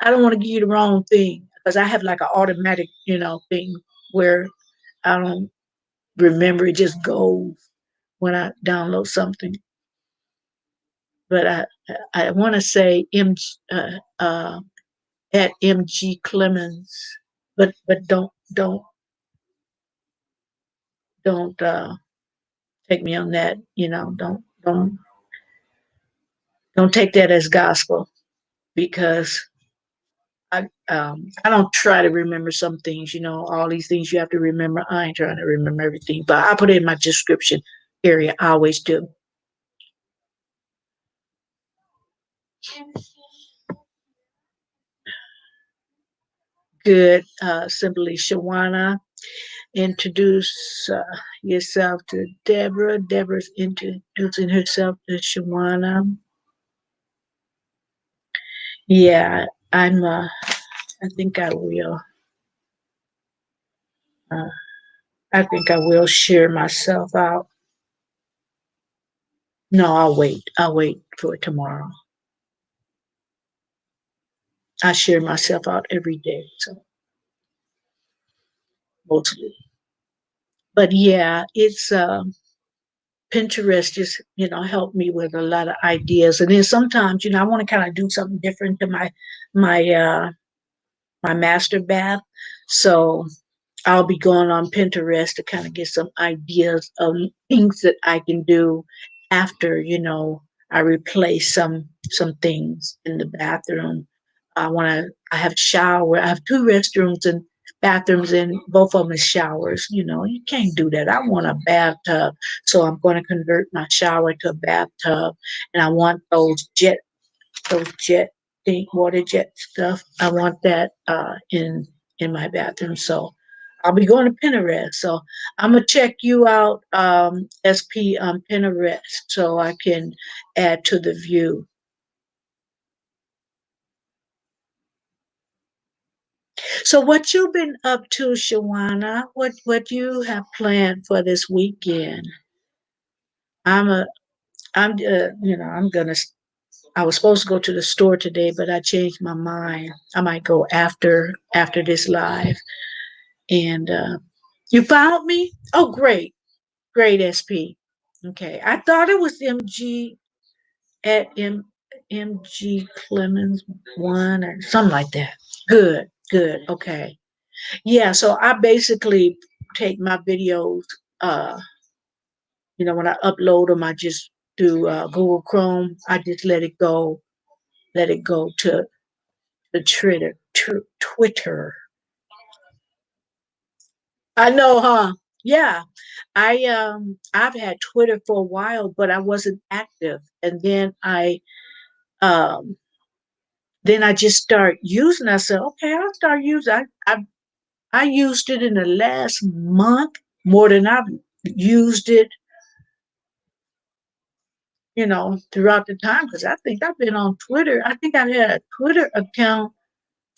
don't want to give you the wrong thing because I have like an automatic thing where I don't remember, it just goes when I download something. But I want to say at MG Clemens, but don't take me on that. Don't take that as gospel because I don't try to remember some things. All these things you have to remember. I ain't trying to remember everything, but I put it in my description area. I always do. Good. Simply Shawana. Introduce yourself to Deborah. Deborah's introducing herself to Shawana. Yeah, I think I will. Uh, I think I will share myself out. No, I'll wait. I'll wait for tomorrow. I share myself out every day, so mostly. But yeah, it's Pinterest just helped me with a lot of ideas, and then sometimes I want to kind of do something different to my my master bath, so I'll be going on Pinterest to kind of get some ideas of things that I can do after, I replace some things in the bathroom. I have a shower. I have two restrooms and bathrooms and both of them is showers. You can't do that. I want a bathtub. So I'm going to convert my shower to a bathtub and I want those jet water jet stuff. I want that in my bathroom. So I'll be going to Pinterest. So I'm gonna check you out, SP on Pinterest, so I can add to the view. So what you been up to, Shawana? What you have planned for this weekend? I'm a I'm I'm gonna. I was supposed to go to the store today, but I changed my mind. I might go after this live. And you found me? Oh, great, great, SP. Okay, I thought it was MG at MG Clemens one or something like that. Good, good. Okay, yeah. So I basically take my videos. Uh, when I upload them, I just do Google Chrome. I just let it go to the Twitter. Twitter. I know, huh? Yeah. I've had Twitter for a while, but I wasn't active. And um then I just start using. I said, okay, I'll start using. I used it in the last month more than I've used it, throughout the time, because I think I've been on Twitter. I think I've had a Twitter account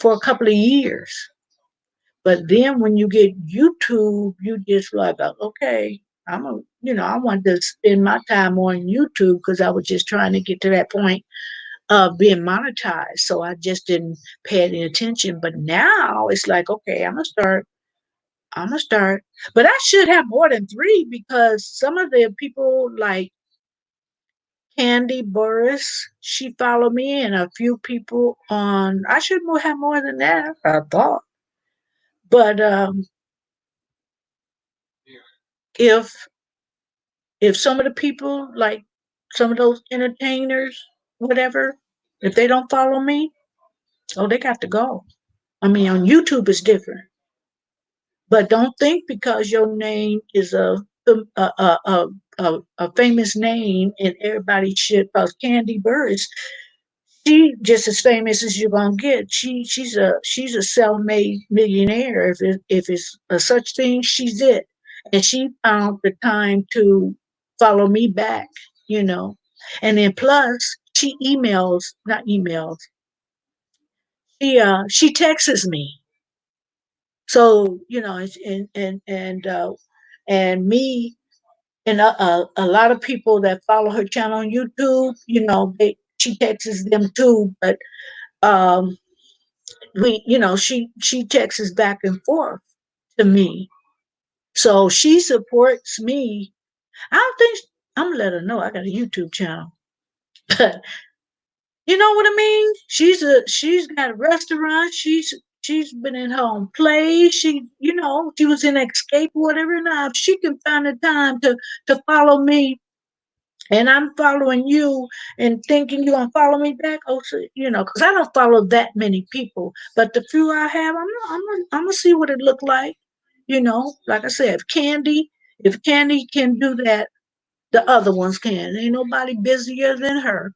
for a couple of years. But then when you get YouTube, you just like, okay, I want to spend my time on YouTube because I was just trying to get to that point of being monetized. So I just didn't pay any attention. But now it's like, okay, I'm gonna start. I'm gonna start. But I should have more than three because some of the people like Candy Burris, she followed me, and a few people on. I should have more than that. I thought, but if some of the people like some of those entertainers, whatever, if they don't follow me, oh, they got to go. I mean, on YouTube it's different, but don't think because your name is a famous name and everybody should. Because Candy Burris, she just as famous as you're gonna get. She's a self-made millionaire. If it's a such thing, she's it. And she found the time to follow me back, you know. And then plus she emails, not emails. She texts me. So and me and a lot of people that follow her channel on YouTube, she texts them too. But um, she texts us back and forth to me, so she supports me. I don't think I'm gonna let her know I got a YouTube channel, but you know what I mean. She's got a restaurant. She's been in her own play. She was in Escape or whatever. Now if she can find the time to follow me, and I'm following you and thinking you're gonna follow me back. Oh, so, because I don't follow that many people, but the few I have, I'm gonna see what it look like. Like I said, if Candy can do that, the other ones can. Ain't nobody busier than her.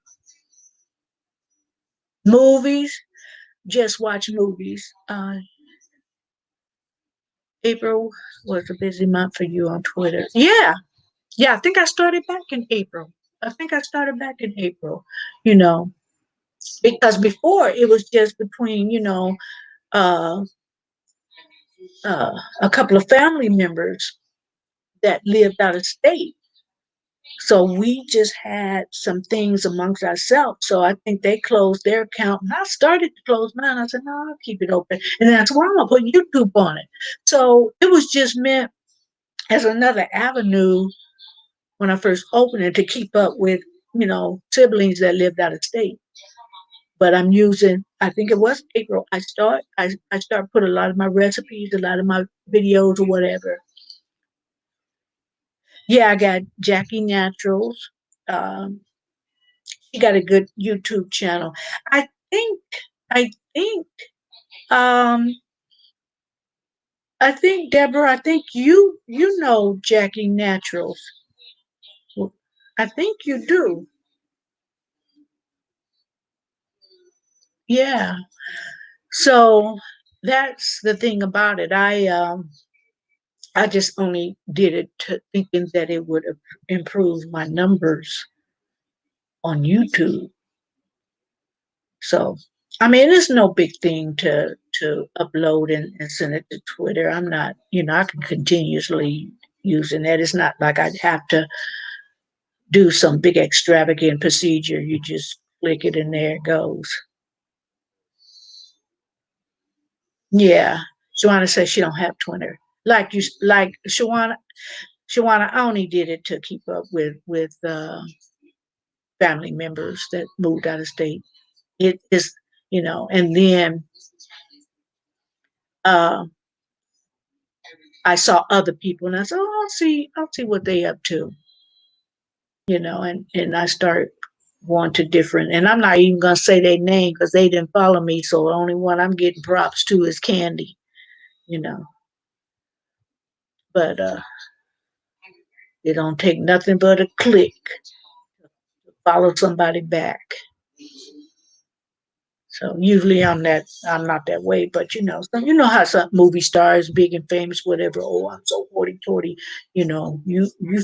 Movies, just watch movies. April was a busy month for you on Twitter. Yeah, yeah. I think I started back in April. You know, because before it was just between uh, a couple of family members that lived out of state. So we just had some things amongst ourselves. So I think they closed their account, and I started to close mine. I said, no, I'll keep it open, and that's why I'm gonna put YouTube on it. So it was just meant as another avenue when I first opened it to keep up with siblings that lived out of state. But I'm using, I think it was April. I start put a lot of my recipes, a lot of my videos or whatever. Yeah, I got Jackie Naturals. Um, she got a good YouTube channel. I think I think um I think Deborah, I think you know Jackie Naturals. I think you do. Yeah. So that's the thing about it. I just only did it thinking that it would improve my numbers on YouTube. So, I mean, it's no big thing to upload and send it to Twitter. I'm not, I can continuously using that. It's not like I'd have to do some big extravagant procedure. You just click it and there it goes. Yeah. Shawana says she don't have Twitter. Like Shawana only did it to keep up with family members that moved out of state. It is, and then uh, I saw other people, and I said, "Oh, I'll see what they up to," and I start. going to different, and I'm not even gonna say their name because they didn't follow me. So the only one I'm getting props to is Candy, you know. But it don't take nothing but a click to follow somebody back. So usually I'm not that way, but you know how some movie stars, big and famous, whatever. Oh, I'm so hoity toity. You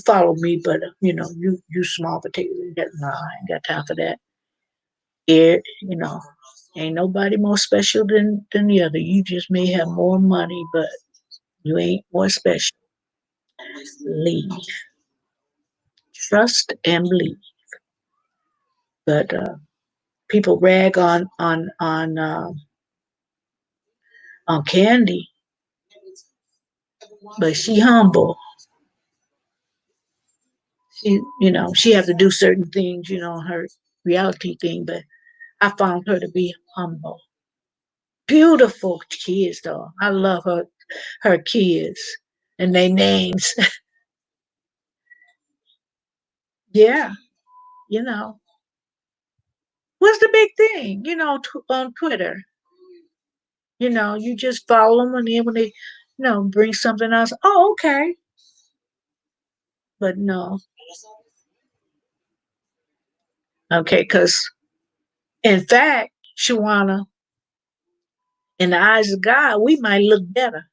follow me, but you small potato. No, I ain't got time for that. Ain't nobody more special than the other. You just may have more money, but you ain't more special. Leave, trust and believe. But people rag on Candy, but she humble. She has to do certain things, her reality thing, but I found her to be humble. Beautiful kids though. I love her kids and their names. Yeah, you know. What's the big thing? On Twitter. You just follow them and then when they, bring something else. Oh, okay. But no. Okay, because in fact, Shawana, in the eyes of God, we might look better.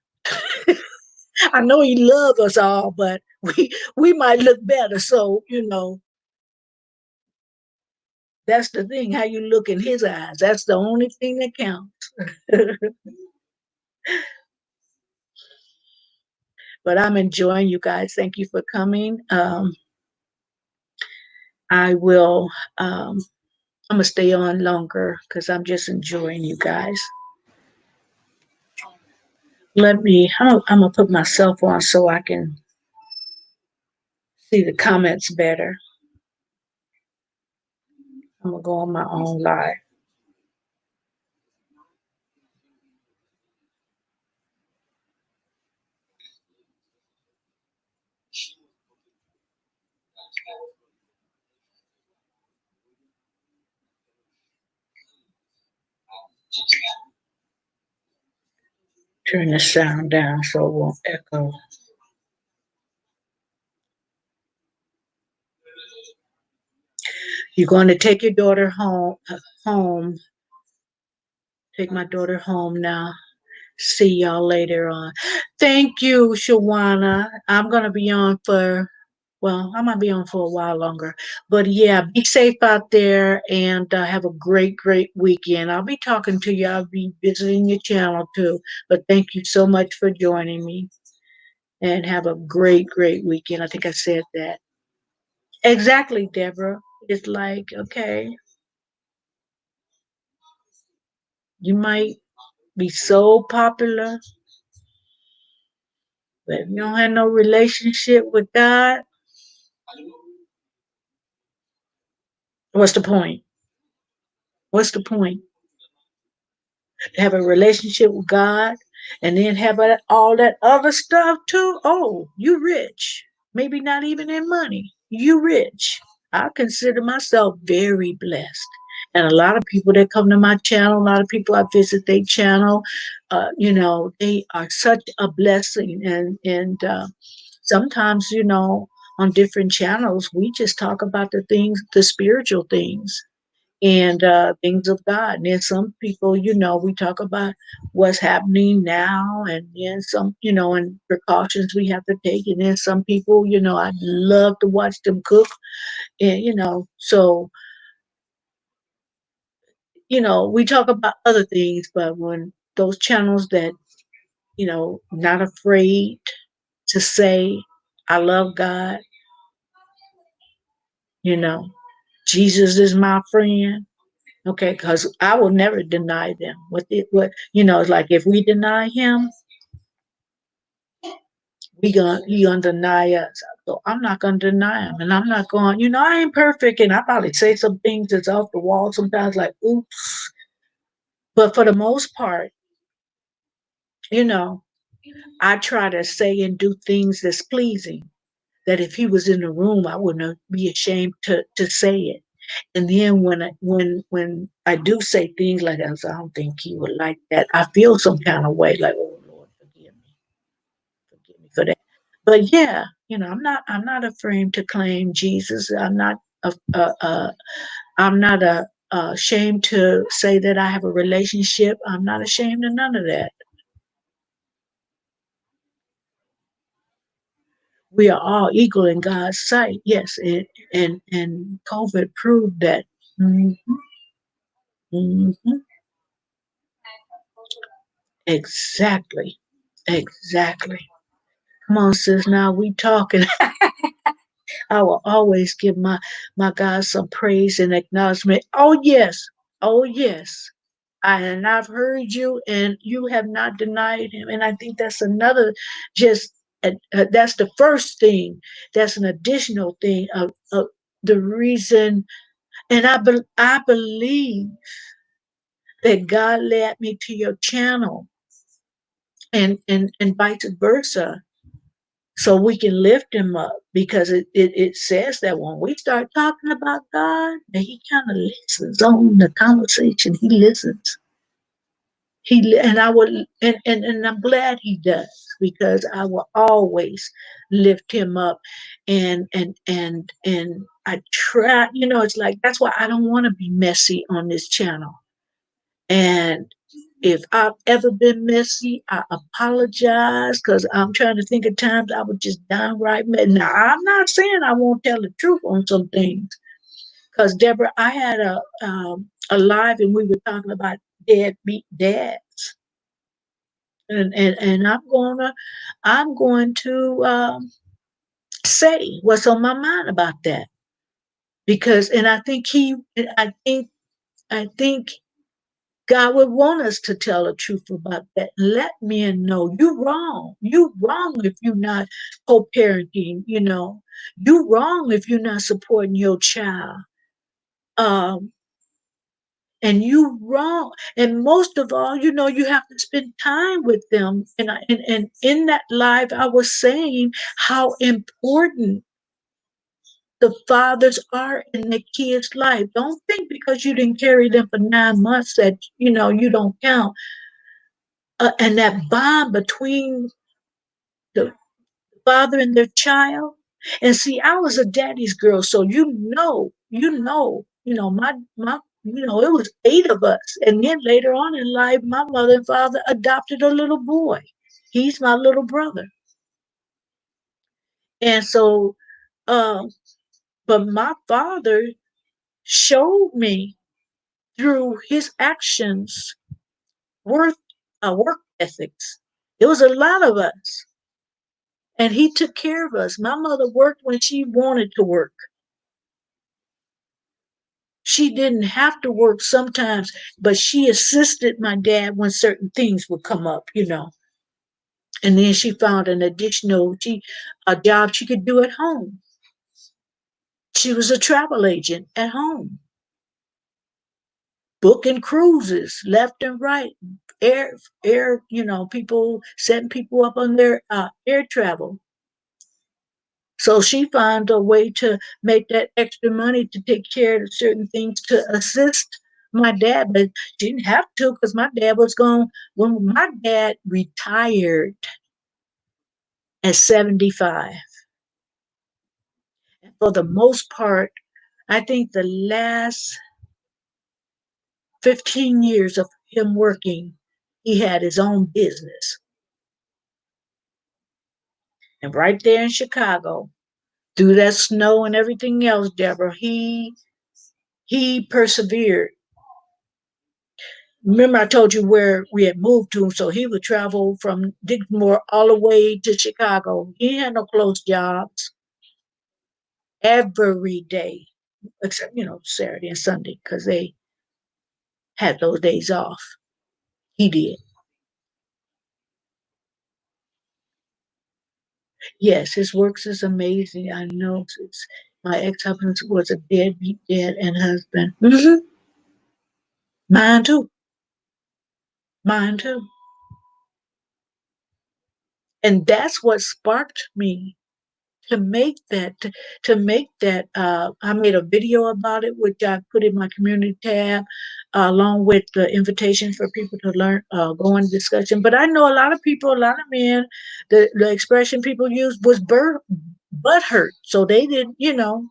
I know he loves us all, but we might look better. So, that's the thing, how you look in his eyes. That's the only thing that counts. But I'm enjoying you guys. Thank you for coming. I will I'm gonna stay on longer because I'm just enjoying you guys. I'm gonna put myself on so I can see the comments better. I'm gonna go on my own live. Turn the sound down so it won't echo. You're going to take your daughter home. Take my daughter home now. See y'all later on. Thank you, Shawana. I'm gonna be on for I'm gonna be on for a while longer. But yeah, be safe out there and have a great, great weekend. I'll be talking to you. I'll be visiting your channel too. But thank you so much for joining me and have a great, great weekend. I think I said that. Exactly, Deborah. It's like, okay, you might be so popular, but if you don't have no relationship with God, what's the point? What's the point? Have a relationship with God and then have all that other stuff too? Oh, you rich. Maybe not even in money. You rich. I consider myself very blessed. And a lot of people that come to my channel, a lot of people I visit their channel, they are such a blessing. And sometimes, on different channels, we just talk about the things, the spiritual things and things of God. And then some people, we talk about what's happening now, and then some, and precautions we have to take. And then some people, I love to watch them cook, and so we talk about other things, but when those channels that not afraid to say, "I love God," you know, Jesus is my friend. Okay, because I will never deny them. It's like if we deny him, he gonna deny us. So I'm not gonna deny him, and I'm not going. I ain't perfect, and I probably say some things that's off the wall sometimes, like oops. But for the most part, you know, I try to say and do things that's pleasing. That if he was in the room, I wouldn't be ashamed to say it. And then when I do say things like that, I don't think he would like that. I feel some kind of way, like, oh Lord, forgive me for that. But yeah, I'm not afraid to claim Jesus. I'm not ashamed to say that I have a relationship. I'm not ashamed of none of that. We are all equal in God's sight. Yes, and COVID proved that. Mhm, mhm. Exactly. Exactly. Come on, sis. Now we talking. I will always give my God some praise and acknowledgement. Oh yes. Oh yes. And I've heard you, and you have not denied him. And I think that's another, just that's the first thing. That's an additional thing of the reason. And I believe that God led me to your channel, and vice versa, so we can lift him up, because it says that when we start talking about God, that he kind of listens on the conversation. He listens. And I will, and I'm glad he does, because I will always lift him up, and I try, it's like, that's why I don't want to be messy on this channel. And if I've ever been messy, I apologize, because I'm trying to think of times I was just downright mad. Now, I'm not saying I won't tell the truth on some things, because Deborah, I had a live, and we were talking about deadbeat dads, and I'm going to say what's on my mind about that, because, and I think God would want us to tell the truth about that. Let men know you wrong. You wrong if you're not co-parenting. You wrong if you're not supporting your child. Um, and you wrong. And most of all, you have to spend time with them. And in that live, I was saying how important the fathers are in the kid's life. Don't think because you didn't carry them for 9 months that you don't count. And that bond between the father and their child. And see, I was a daddy's girl, so it was 8 of us. And then later on in life, my mother and father adopted a little boy. He's my little brother. And so, uh, but my father showed me through his actions worth work ethics. There was a lot of us, and he took care of us. My mother worked when she wanted to work. She didn't have to work sometimes, but she assisted my dad when certain things would come up. And then she found an additional a job she could do at home. She was a travel agent at home, booking cruises left and right, people setting people up on their air travel. So she found a way to make that extra money to take care of certain things to assist my dad, but she didn't have to, because my dad was gone. When my dad retired at 75, for the most part, I think the last 15 years of him working, he had his own business. And right there in Chicago, through that snow and everything else, Deborah, he persevered. Remember, I told you where we had moved to, so he would travel from Digmore all the way to Chicago. He had no close jobs every day, except Saturday and Sunday, because they had those days off. He did. Yes, his works is amazing. I know my ex-husband was a deadbeat dad and husband. Mine too. Mine too. And that's what sparked me to make that to make that I made a video about it which I put in my community tab along with the invitation for people to learn go on discussion. But I know a lot of people, a lot of men, the expression people used was butt hurt, so they didn't, you know,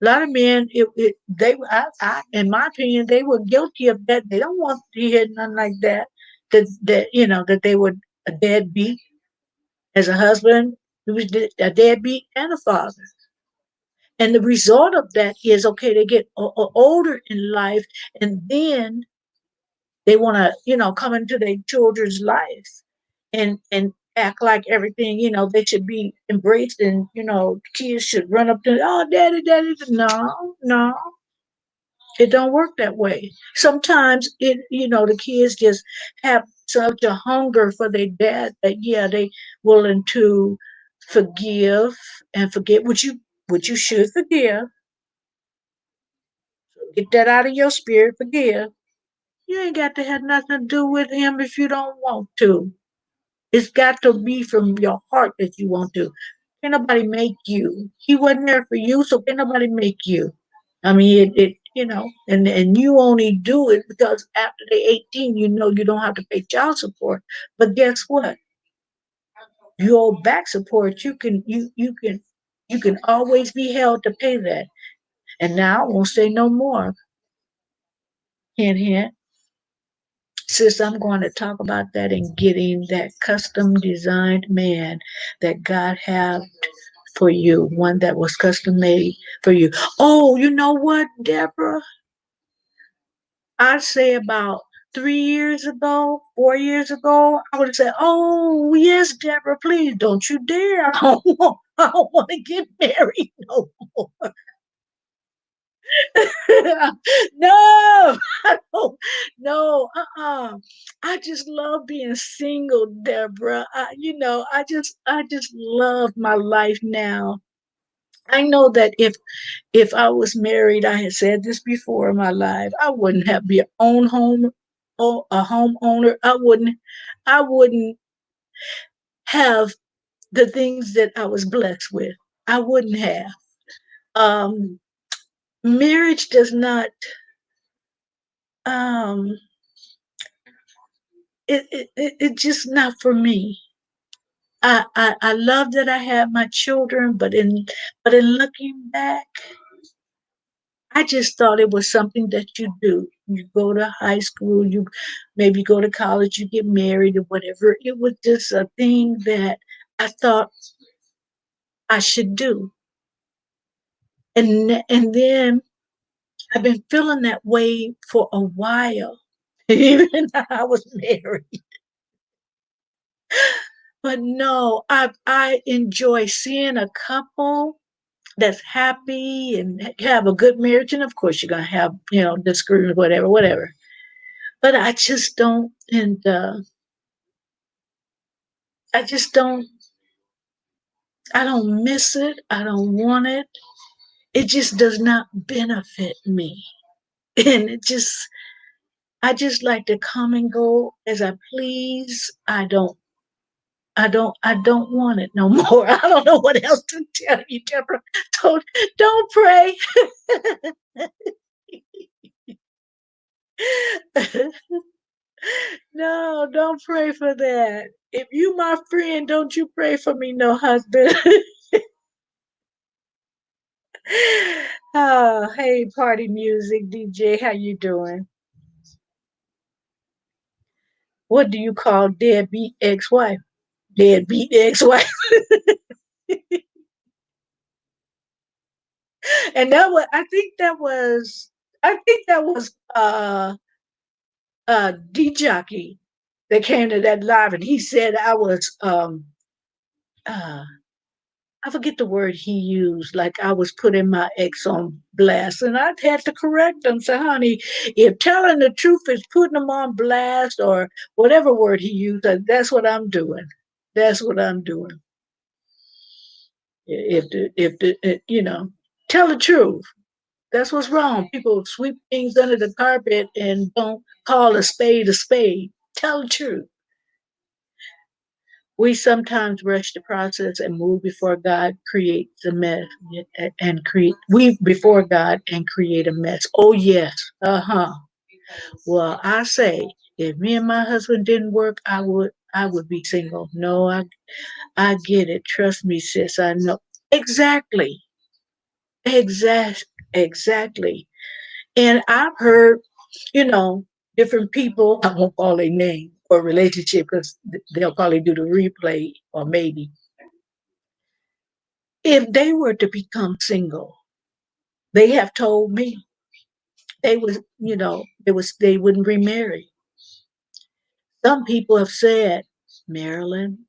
a lot of men, in my opinion, they were guilty of that. They don't want to hear nothing like that. That you know that they were a deadbeat as a husband, he was a deadbeat and a father. And the result of that is okay, they get older in life and then they want to, you know, come into their children's life and act like everything, you know, they should be embraced and, you know, kids should run up to, oh, daddy, daddy. No, no, it don't work that way. Sometimes it, you know, the kids just have such a hunger for their dad that yeah, they willing to forgive and forget what you should forgive. Get that out of your spirit, forgive. You ain't got to have nothing to do with him if you don't want to. It's got to be from your heart that you want to. Can't nobody make you. He wasn't there for you, so can't nobody make you. I mean, it you know, and you only do it because after they 18, you know you don't have to pay child support. But guess what? Your back support, you can always be held to pay that. And now I won't say no more. Hint, hint. Sis, I'm going to talk about that and getting that custom designed man that God have for you, one that was custom made for you. Oh, you know what, Deborah? I'd say about 3 years ago, 4 years ago, I would have said, "Oh yes, Deborah, please don't you dare! I don't want to get married no more." No, no, I just love being single, Deborah. I just love my life now. I know that if I was married, I had said this before in my life, I wouldn't have be a own home, or a homeowner. I wouldn't have the things that I was blessed with. I wouldn't have. Um, Marriage does not. Um, it's just not for me. I love that I have my children, but in looking back, I just thought it was something that you do. You go to high school, you maybe go to college, you get married or whatever. It was just a thing that I thought I should do. And then I've been feeling that way for a while, even though I was married. But no, I enjoy seeing a couple that's happy and have a good marriage. And of course, you're gonna have disagreements, whatever, whatever. But I just don't, and I just don't. I don't miss it. I don't want it. It just does not benefit me, and I just like to come and go as I please. I don't want it no more. I don't know what else to tell you, Deborah. Don't pray. No, don't pray for that. If you my friend, don't you pray for me, no husband. Oh, hey, party music DJ, how you doing? What do you call deadbeat ex-wife? Deadbeat ex-wife. And that was, I think that was D Jockey that came to that live, and he said I was uh I forget the word he used, like I was putting my ex on blast. And I had to correct him. Say, honey, if telling the truth is putting them on blast or whatever word he used, that's what I'm doing. That's what I'm doing. Tell the truth. That's what's wrong. People sweep things under the carpet and don't call a spade a spade. Tell the truth. We sometimes rush the process and move before God creates a mess and create we before God and create a mess. Oh yes. Uh-huh. Well, I say if me and my husband didn't work, I would be single. No, I get it. Trust me, sis. I know. Exactly. Exactly. And I've heard, you know, different people, I won't call their name or relationship because they'll probably do the replay or maybe. If they were to become single, they have told me they wouldn't remarry. Some people have said, Marilyn,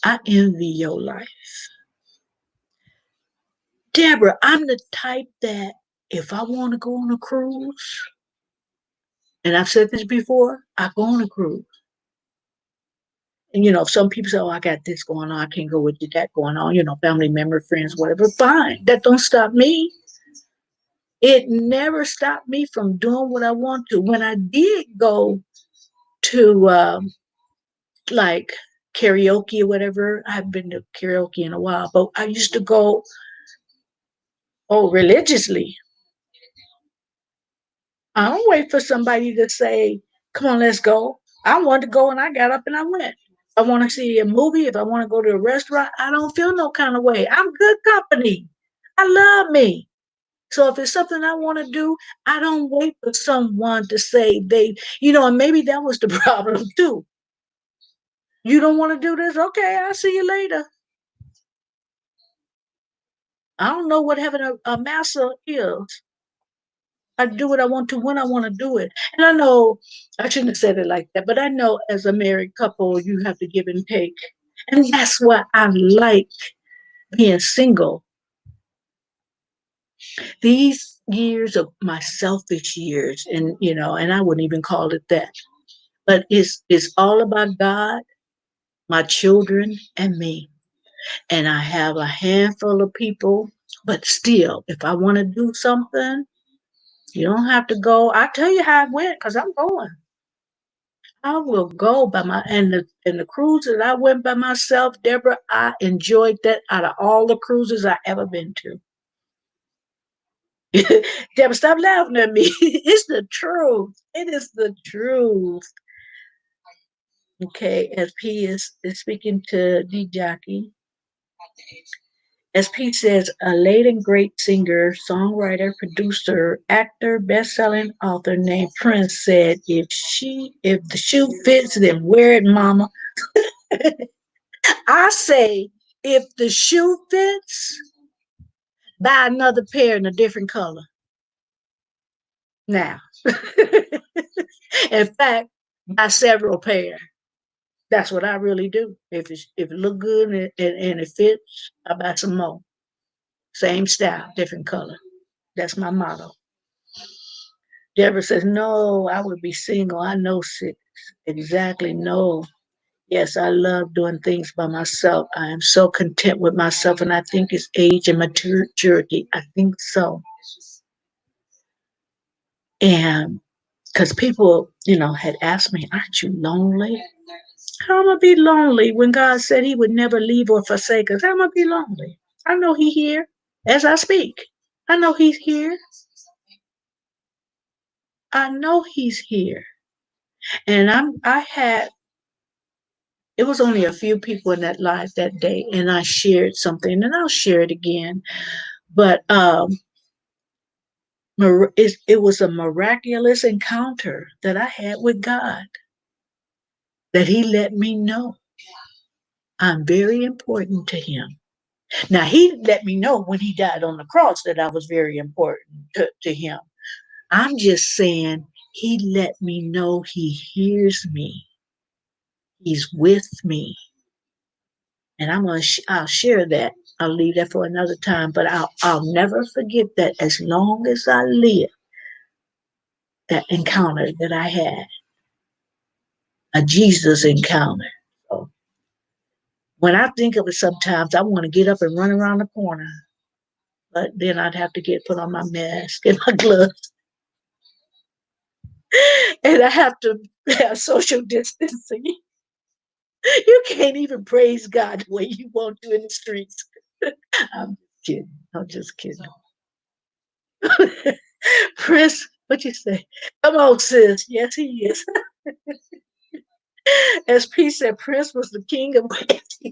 I envy your life. Deborah, I'm the type that if I want to go on a cruise, and I've said this before, I go on a cruise. And some people say, "Oh, I got this going on. I can't go with you, that going on." Family member, friends, whatever. Fine. That don't stop me. It never stopped me from doing what I want to. When I did go to like karaoke or whatever, I haven't been to karaoke in a while, but I used to go religiously. I don't wait for somebody to say, "Come on, let's go." I wanted to go and I got up and I went. I want to see a movie, if I want to go to a restaurant, I don't feel no kind of way. I'm good company. I love me. So if it's something I want to do, I don't wait for someone to say and maybe that was the problem too. You don't want to do this? Okay, I'll see you later. I don't know what having a master is. I do what I want to when I want to do it. And I know I shouldn't have said it like that, but I know as a married couple, you have to give and take. And that's why I like being single. These years of my selfish years, and I wouldn't even call it that, but it's all about God, my children, and me. And I have a handful of people, but still, if I want to do something, you don't have to go. I'll tell you how I went because I'm going. I will go by and the cruise that I went by myself, Deborah. I enjoyed that out of all the cruises I ever been to. Deborah, stop laughing at me. It's the truth. It is the truth. Okay, SP is speaking to D Jockey. SP says a late and great singer, songwriter, producer, actor, best-selling author named Prince said, "If the shoe fits, then wear it, mama." I say, if the shoe fits, buy another pair in a different color. Now, in fact, buy several pair. That's what I really do. If it look good and it fits, I buy some more. Same style, different color. That's my motto. Deborah says, "No, I would be single. I know six. Exactly. No. Yes, I love doing things by myself. I am so content with myself, and I think it's age and maturity. I think so." And because people, had asked me, "Aren't you lonely?" How am I be lonely when God said He would never leave or forsake us? How am I be lonely? I know He here as I speak. I know He's here. I know He's here. And I had it was only a few people in that live that day, and I shared something, and I'll share it again. But it was a miraculous encounter that I had with God, that He let me know I'm very important to Him. Now, He let me know when He died on the cross that I was very important to Him. I'm just saying He let me know He hears me. He's with me. And I'll share that. I'll leave that for another time, but I'll never forget that as long as I live, that encounter that I had, a Jesus encounter. So when I think of it sometimes, I want to get up and run around the corner, but then I'd have to put on my mask and my gloves, and I have to have social distancing. You can't even praise God the way you want to in the streets. I'm just kidding. I'm just kidding. Prince, what you say? Come on, sis. Yes, he is. As P said, Prince was the king of West.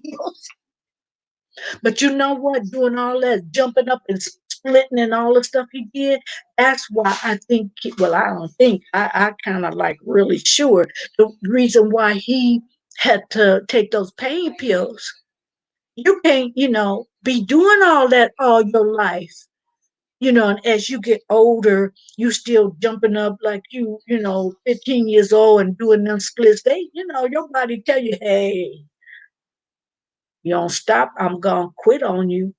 But you know what? Doing all that, jumping up and splitting and all the stuff he did, that's why I think, well, I don't think, I kind of like really sure the reason why he had to take those pain pills. You can't, be doing all that all your life. And as you get older, you still jumping up like 15 years old and doing them splits. Your body tell you, hey, you don't stop, I'm gonna quit on you.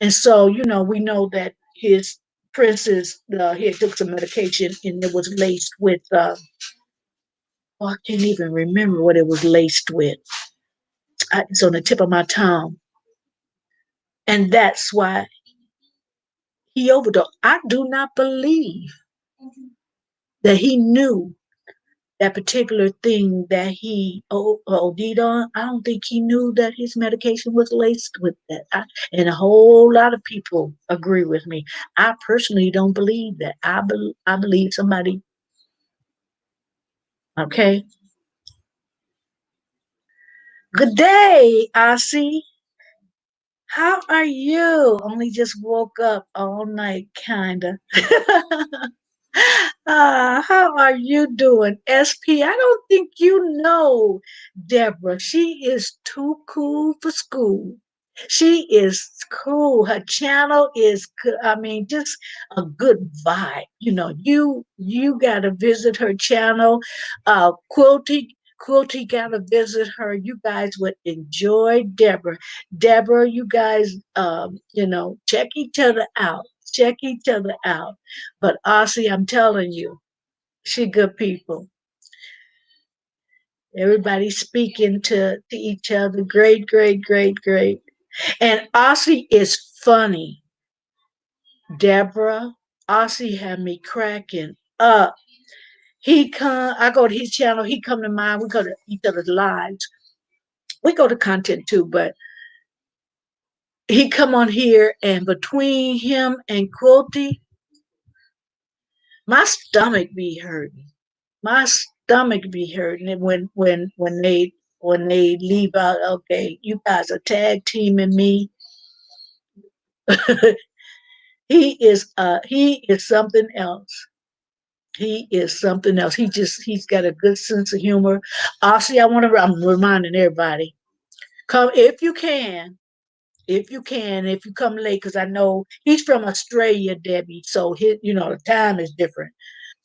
And so, we know that his Prince's, he had took some medication and it was laced with, oh, I can't even remember what it was laced with. It's on the tip of my tongue. And that's why he overdosed. I do not believe that he knew that particular thing that he OD'd on. I don't think he knew that his medication was laced with that. And a whole lot of people agree with me. I personally don't believe that. I believe somebody. Okay. Good day, Ossie. How are you? Only just woke up all night, kinda. How are you doing, SP? I don't think you know Deborah. She is too cool for school. She is cool. Her channel is, I mean, just a good vibe. You gotta visit her channel. Quilty gotta visit her. You guys would enjoy Deborah. Deborah, you guys, check each other out. Check each other out. But Aussie, I'm telling you, she good people. Everybody speaking to each other. Great, great, great, great. And Aussie is funny. Deborah, Aussie had me cracking up. I go to his channel, he come to mine, we go to each other's lives. We go to content too, but he come on here and between him and Quilty, my stomach be hurting. My stomach be hurting and when they leave out, okay, you guys are tag teaming me. He is something else. He is something else. He's got a good sense of humor. Aussie, I'm reminding everybody, come if you come late, because I know he's from Australia, Debbie. So the time is different.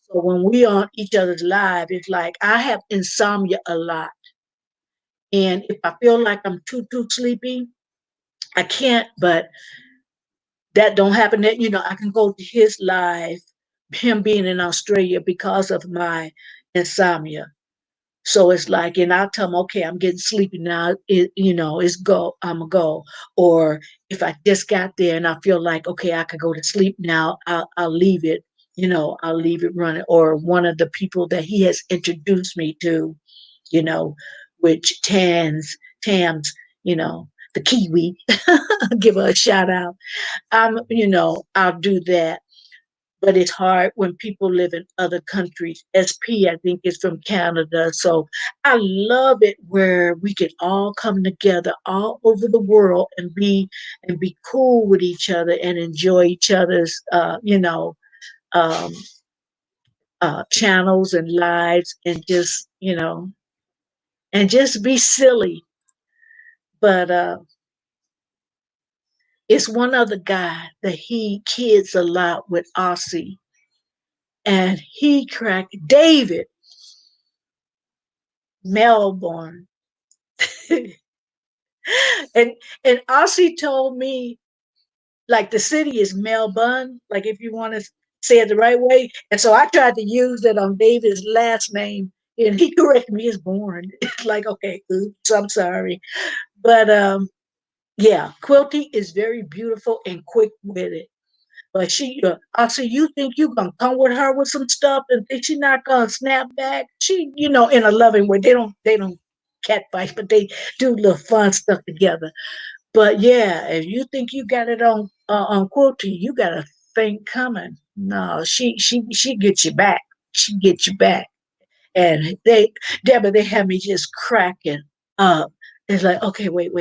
So when we on each other's live, it's like I have insomnia a lot. And if I feel like I'm too sleepy, I can't, but that don't happen. That I can go to his live, him being in Australia because of my insomnia. So it's like, and I'll tell him, okay, I'm getting sleepy now. It's go. I'm a go. Or if I just got there and I feel like, okay, I could go to sleep now, I'll leave it. I'll leave it running. Or one of the people that he has introduced me to, you know, which Tams, the Kiwi, give her a shout out. I'll do that. But it's hard when people live in other countries. SP, I think, is from Canada. So I love it where we can all come together all over the world and be cool with each other and enjoy each other's um, channels and lives and just be silly. But it's one other guy that he kids a lot with Aussie, and he cracked David Melbourne. and and Aussie told me like the city is Melbourne, like if you want to say it the right way. And so I tried to use that on David's last name, and he corrected me as born. It's like, okay, oops, I'm sorry. But yeah, Quilty is very beautiful and quick with it. But I said, you think you gonna come with her with some stuff and think she not gonna snap back? She, in a loving way. They don't. cat fights, but they do little fun stuff together. But yeah, if you think you got it on quilting, you got a thing coming. No, she gets you back. She gets you back. And Deborah, they have me just cracking up. It's like, okay, wait.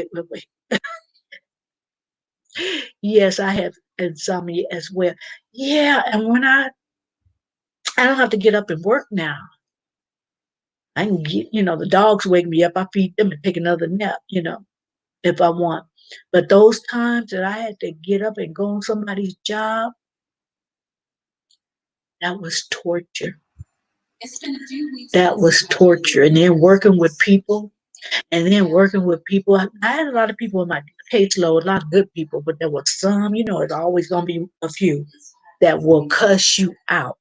Yes, I have insomnia as well. Yeah, and when I don't have to get up and work now. I can get, the dogs wake me up. I feed them and take another nap, if I want. But those times that I had to get up and go on somebody's job, that was torture. That was torture. And then working with people, I had a lot of people in my caseload, a lot of good people, but there was some, it's always going to be a few that will cuss you out.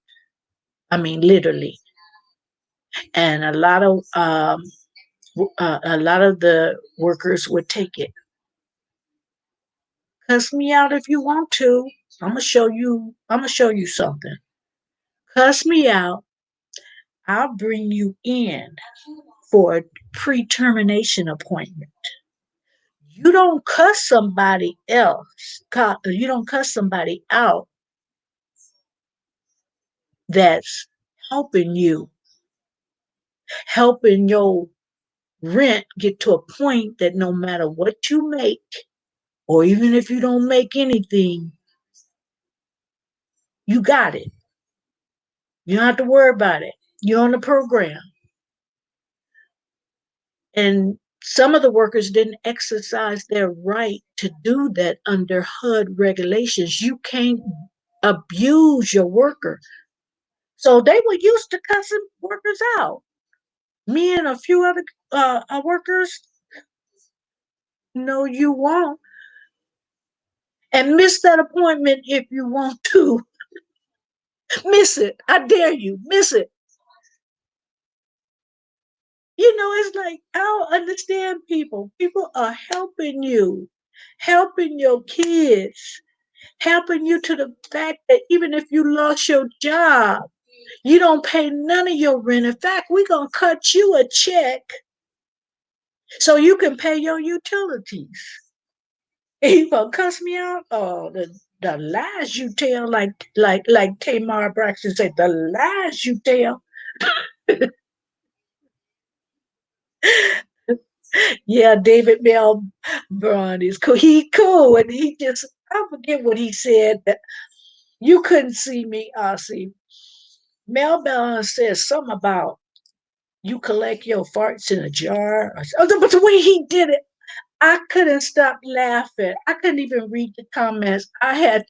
I mean, literally. And a lot of the workers would take it. Cuss me out if you want to. I'm gonna show you something. Cuss me out. I'll bring you in for a pre-termination appointment. You don't cuss somebody else. You don't cuss somebody out that's helping you, helping your rent get to a point that no matter what you make, or even if you don't make anything, you got it. You don't have to worry about it. You're on the program. And some of the workers didn't exercise their right to do that under HUD regulations. You can't abuse your worker. So they were used to cussing workers out. Me and a few other workers, no, you won't. And miss that appointment if you want to. Miss it. I dare you. Miss it. It's like, I don't understand people. People are helping you, helping your kids, helping you to the fact that even if you lost your job, you don't pay none of your rent. In fact, we're going to cut you a check so you can pay your utilities. And you going to cuss me out? Oh, the lies you tell, like Tamar Braxton said, the lies you tell. Yeah, David Bell Braun is cool. He cool, and I forget what he said. That you couldn't see me, Ossie. Mel Bell says something about you collect your farts in a jar. But the way he did it, I couldn't stop laughing. I couldn't even read the comments. I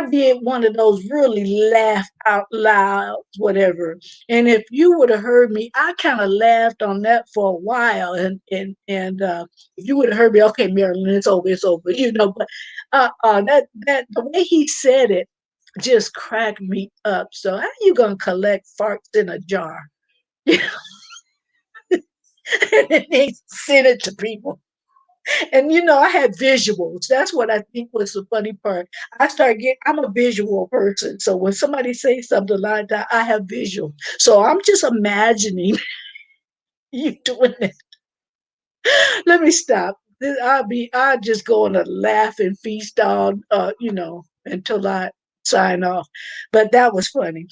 did one of those really laugh out loud, whatever. And if you would have heard me, I kind of laughed on that for a while. And if you would have heard me, okay, Marilyn, it's over, But that the way he said it just cracked me up. So how you gonna collect farts in a jar? And then they send it to people. And I had visuals. That's what I think was the funny part. I'm a visual person. So when somebody says something like that, I have visual. So I'm just imagining you doing it. Let me stop. I'll just go on a laugh and feast on until I sign off. But that was funny.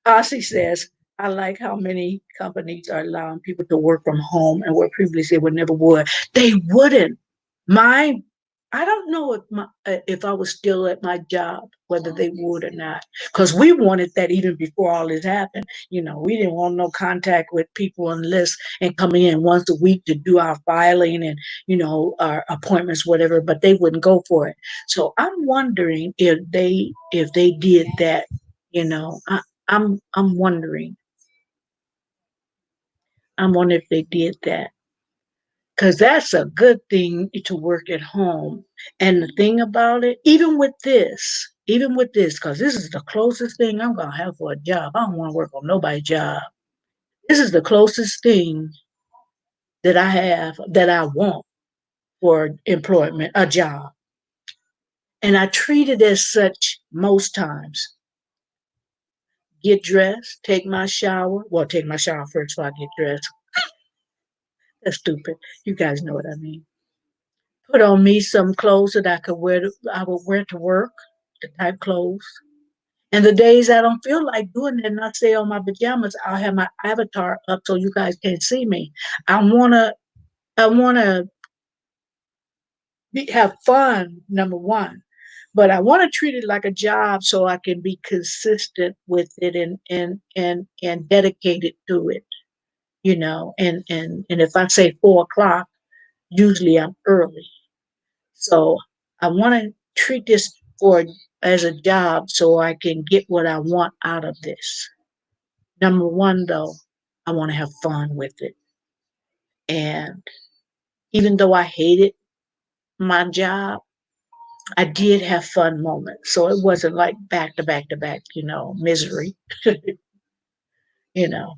Ossie says, I like how many companies are allowing people to work from home and where previously they would never would. They wouldn't. My, I don't know if I was still at my job, whether they would or not, because we wanted that even before all this happened. We didn't want no contact with people unless and coming in once a week to do our filing and our appointments, whatever. But they wouldn't go for it. So I'm wondering if they did that. I'm wondering. I'm wondering if they did that. Because that's a good thing to work at home. And the thing about it, even with this, because this is the closest thing I'm going to have for a job. I don't want to work on nobody's job. This is the closest thing that I have that I want for employment, a job. And I treat it as such most times. get dressed, take my shower. Well, take my shower first before I get dressed. That's stupid. You guys know what I mean. Put on me some clothes that I would wear to work, the type clothes. And the days I don't feel like doing it and I stay on my pajamas, I'll have my avatar up so you guys can't see me. I wanna have fun, number one. But I want to treat it like a job so I can be consistent with it and dedicated to it, and if I say 4 o'clock, usually I'm early. So I want to treat this for as a job so I can get what I want out of this. Number one, though, I want to have fun with it. And even though I hated my job, I did have fun moments. So it wasn't like back to back to back, misery, you know.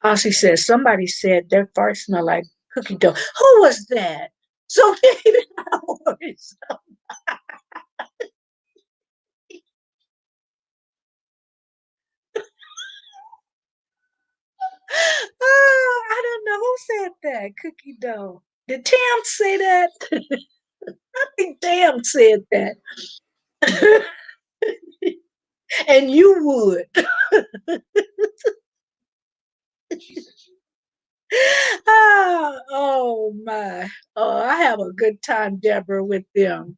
Ossie says, somebody said their fart smell like cookie dough. Who was that? So David Howard. Oh, I don't know who said that. Cookie dough. Did Tam say that? I think Tam said that. And you would. Oh my. Oh, I have a good time, Deborah, with them.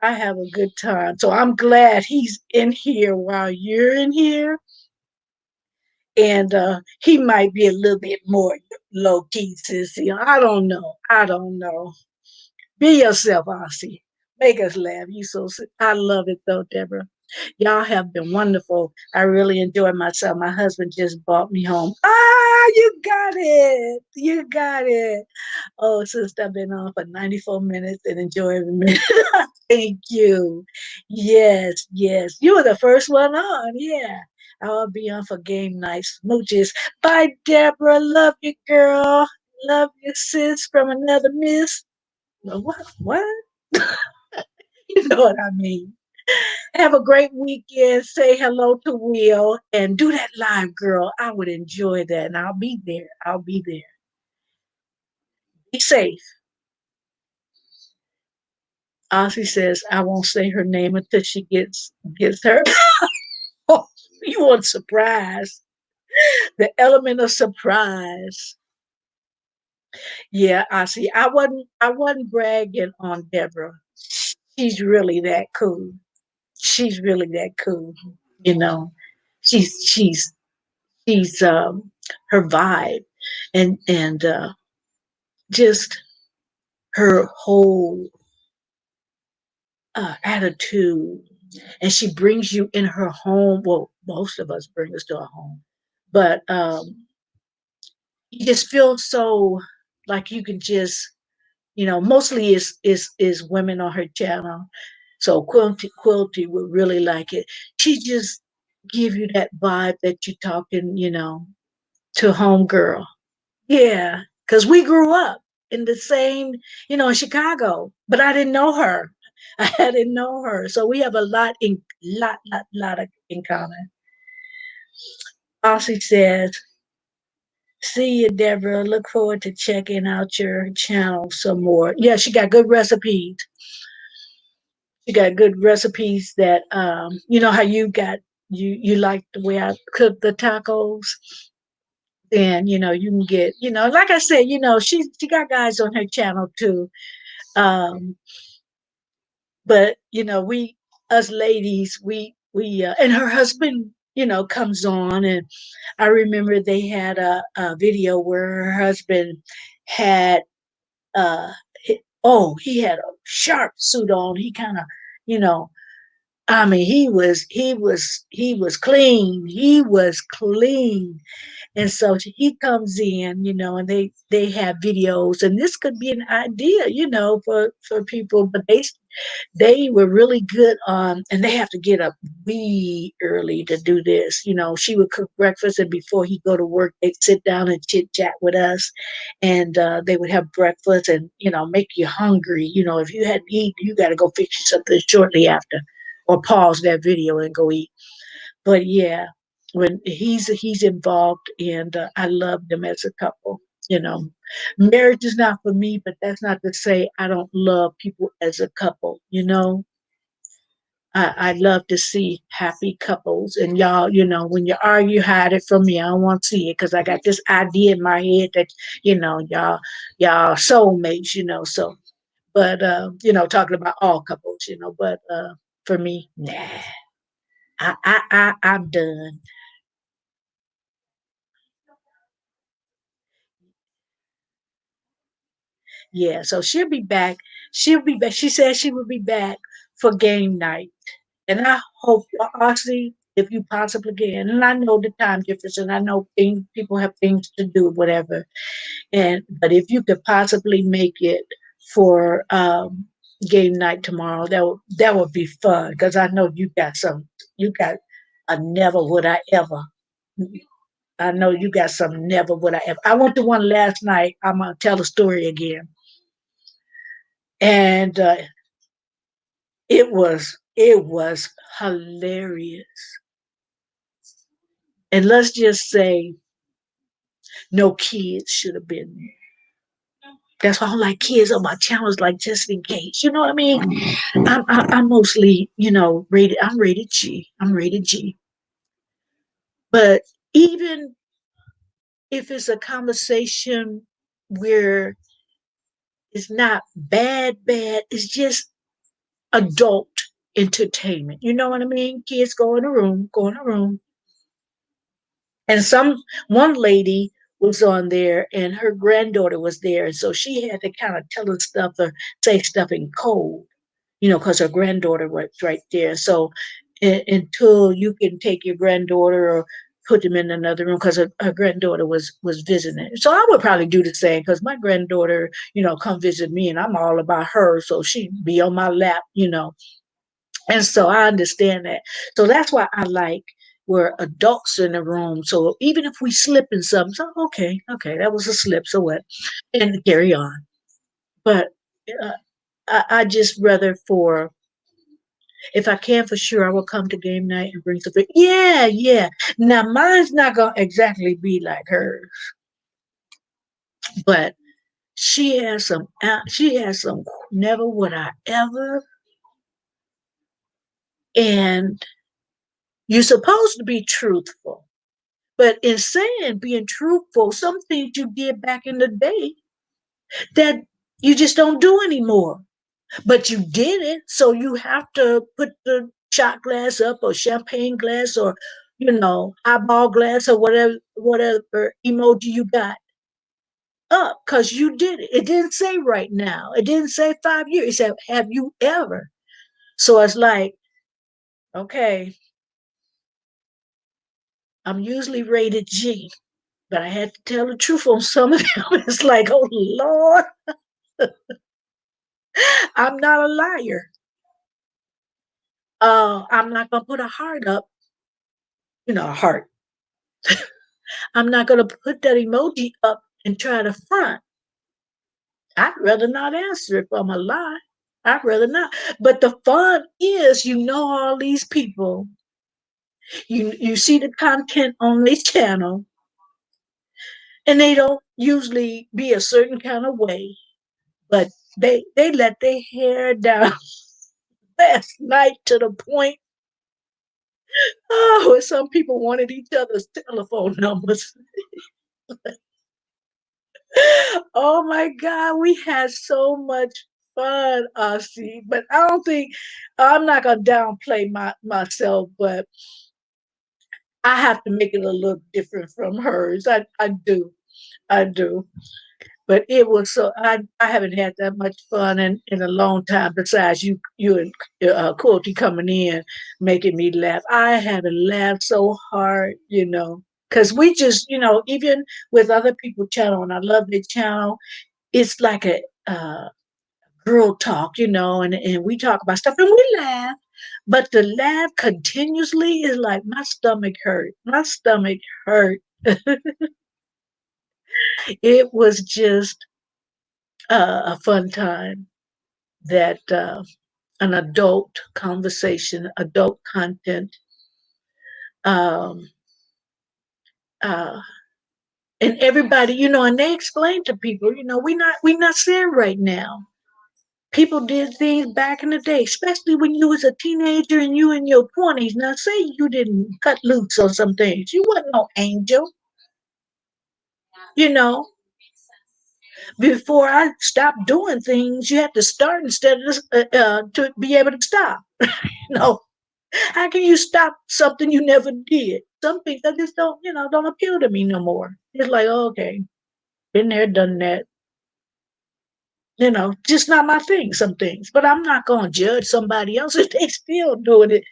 I have a good time. So I'm glad he's in here while you're in here. And he might be a little bit more low key, sissy. I don't know. I don't know. Be yourself, Ossie. Make us laugh. I love it though, Deborah. Y'all have been wonderful. I really enjoyed myself. My husband just brought me home. Ah, you got it. You got it. Oh, sister, I've been on for 94 minutes and enjoy every minute. Thank you. Yes, yes. You were the first one on. Yeah. I'll be on for game night. Smooches. Bye, Deborah. Love you, girl. Love you, sis, from another miss. What? What? You know what I mean. Have a great weekend. Say hello to Will and do that live, girl. I would enjoy that. And I'll be there. I'll be there. Be safe. Ozzy says, I won't say her name until she gets her. Oh, you want surprise. The element of surprise. Yeah, Ozzy. I wasn't bragging on Deborah. She's really that cool. She's really that cool. You know. She's her vibe and just her whole attitude, and she brings you in her home. Well, most of us bring us to our home, but you just feel so like you can just, mostly is women on her channel. So Quilty would really like it. She just give you that vibe that you talking, to home girl. Yeah, because we grew up in the same, in Chicago, but I didn't know her. I didn't know her, so we have a lot in common. Aussie says, "See you, Deborah. Look forward to checking out your channel some more." Yeah, she got good recipes. She got good recipes that, you know how you like the way I cook the tacos. Then you can get, like I said, she got guys on her channel too. Um, but we, us ladies, we and her husband, comes on, and I remember they had a video where her husband had he had a sharp suit on. He kind of, you know, I mean, he was clean. He was clean. And so he comes in, and they have videos, and this could be an idea, for people, but they were really good on, and they have to get up way early to do this. She would cook breakfast, and before he go to work, they'd sit down and chit chat with us, and they would have breakfast, and make you hungry. If you hadn't eaten, you got to go fix you something shortly after, or pause that video and go eat. But yeah, when he's involved, and I love them as a couple. You know, marriage is not for me, but that's not to say I don't love people as a couple. I love to see happy couples, and y'all, when you argue, hide it from me. I don't want to see it because I got this idea in my head that y'all soulmates. So, but talking about all couples. But for me, nah, I'm done. Yeah, so she'll be back. She'll be back. She said she will be back for game night. And I hope, honestly, if you possibly can, and I know the time difference, and I know people have things to do, whatever. But if you could possibly make it for game night tomorrow, that would be fun because I know you got a never would I ever. I know you got some never would I ever. I went to one last night. I'm gonna tell the story again, and it was hilarious. And let's just say no kids should have been there. That's why I don't like kids on my channels, like just in case. You know what I mean? I'm mostly, rated. I'm rated G. I'm rated G. But even if it's a conversation where it's not bad, it's just adult entertainment. You know what I mean? Kids go in a room, and one lady was on there and her granddaughter was there, and so she had to kind of tell her stuff or say stuff in code, because her granddaughter was right there. So until you can take your granddaughter or put them in another room, because her granddaughter was visiting, so I would probably do the same because my granddaughter come visit me and I'm all about her, so she'd be on my lap. And so I understand that. So that's why I like where adults in the room. So even if we slip in something, so okay, that was a slip. So what? And carry on. But uh, I just rather for if I can for sure, I will come to game night and bring something. Yeah, yeah. Now mine's not gonna exactly be like hers, but she has some. She has some. Never would I ever. And you're supposed to be truthful. But in saying being truthful, some things you did back in the day that you just don't do anymore. But you did it, so you have to put the shot glass up or champagne glass or eyeball glass or whatever emoji you got up because you did it. It didn't say right now. It didn't say 5 years. It said, have you ever? So it's like, okay, I'm usually rated G, but I had to tell the truth on some of them. It's like, oh Lord, I'm not a liar. I'm not gonna put a heart up, a heart. I'm not gonna put that emoji up and try to front. I'd rather not answer if I'm a lie. I'd rather not. But the fun is, all these people. You see the content on this channel, and they don't usually be a certain kind of way, but they let their hair down last night to the point. Oh, some people wanted each other's telephone numbers. Oh my God, we had so much fun, Aussie. But I don't think I'm not gonna downplay myself, but I have to make it a little different from hers. I do. I do. But it was so I haven't had that much fun in a long time. Besides you and Quilty coming in, making me laugh. I had to laugh so hard. Because we just even with other people's channel, and I love their channel. It's like a girl talk, and we talk about stuff and we laugh. But the laugh continuously is like my stomach hurt. My stomach hurt. It was just a fun time that an adult conversation, adult content Um, uh, and everybody, and they explain to people, we're not saying right now. People did things back in the day, especially when you was a teenager and you in your 20s. Now, say you didn't cut loose on some things. You wasn't no angel, you know. Before I stopped doing things, you had to start instead of to be able to stop. No, how can you stop something you never did? Some things that just don't appeal to me no more. It's like, oh, okay, been there, done that. Just not my thing, some things. But I'm not going to judge somebody else if they still doing it.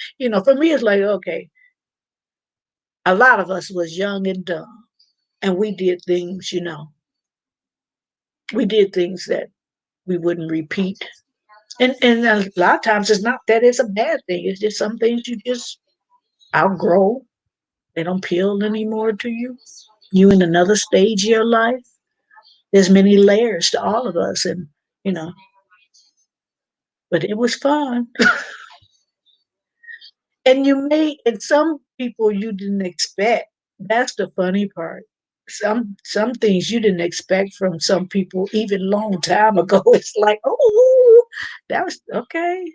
For me, it's like, okay, a lot of us was young and dumb, and we did things, we did things that we wouldn't repeat. And a lot of times it's not that it's a bad thing. It's just some things you just outgrow. They don't appeal anymore to you. You in another stage of your life. There's many layers to all of us, and you know, but it was fun. And some people you didn't expect. That's the funny part. Some things you didn't expect from some people even long time ago. It's like, oh, that was okay.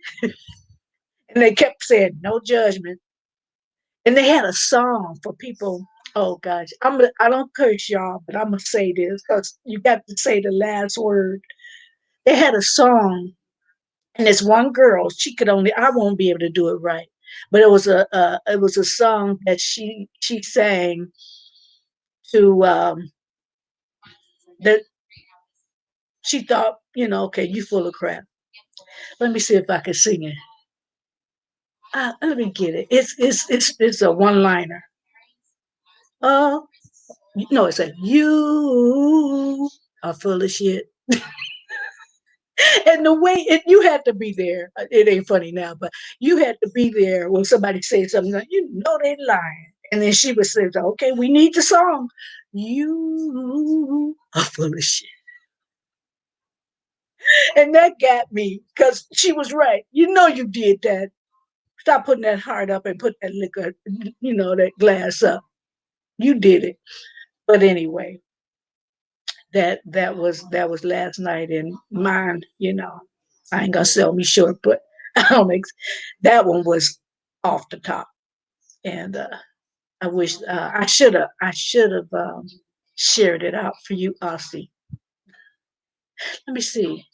And they kept saying no judgment. And they had a song for people. Oh gosh, I don't curse y'all, but I'm gonna say this because you got to say the last word. They had a song, and this one girl, she could only I won't be able to do it right, but it was a song that she sang to that she thought, okay, you full of crap. Let me see if I can sing it. Let me get it. It's a one liner. Oh no, it's a you are full of shit. And the way you had to be there. It ain't funny now, but you had to be there when somebody said something like, they lying. And then she would say, okay, we need the song. You are full of shit. And that got me because she was right. You did that. Stop putting that heart up and put that liquor, that glass up. You did it. But anyway, that was last night, and mine, I ain't gonna sell me short, but I don't that one was off the top. And I wish I should have shared it out for you, Aussie. Let me see.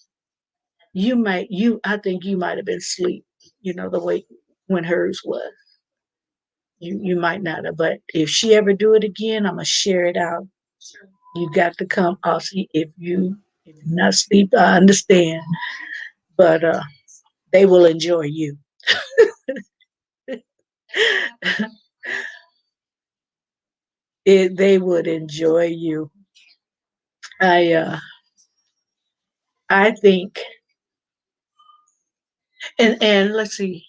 I think you might have been asleep, the way when hers was. You might not have, but if she ever do it again, I'm gonna share it out. You got to come, Aussie. If you're not asleep, I understand, but they will enjoy you. They would enjoy you. I uh, I think, and let's see.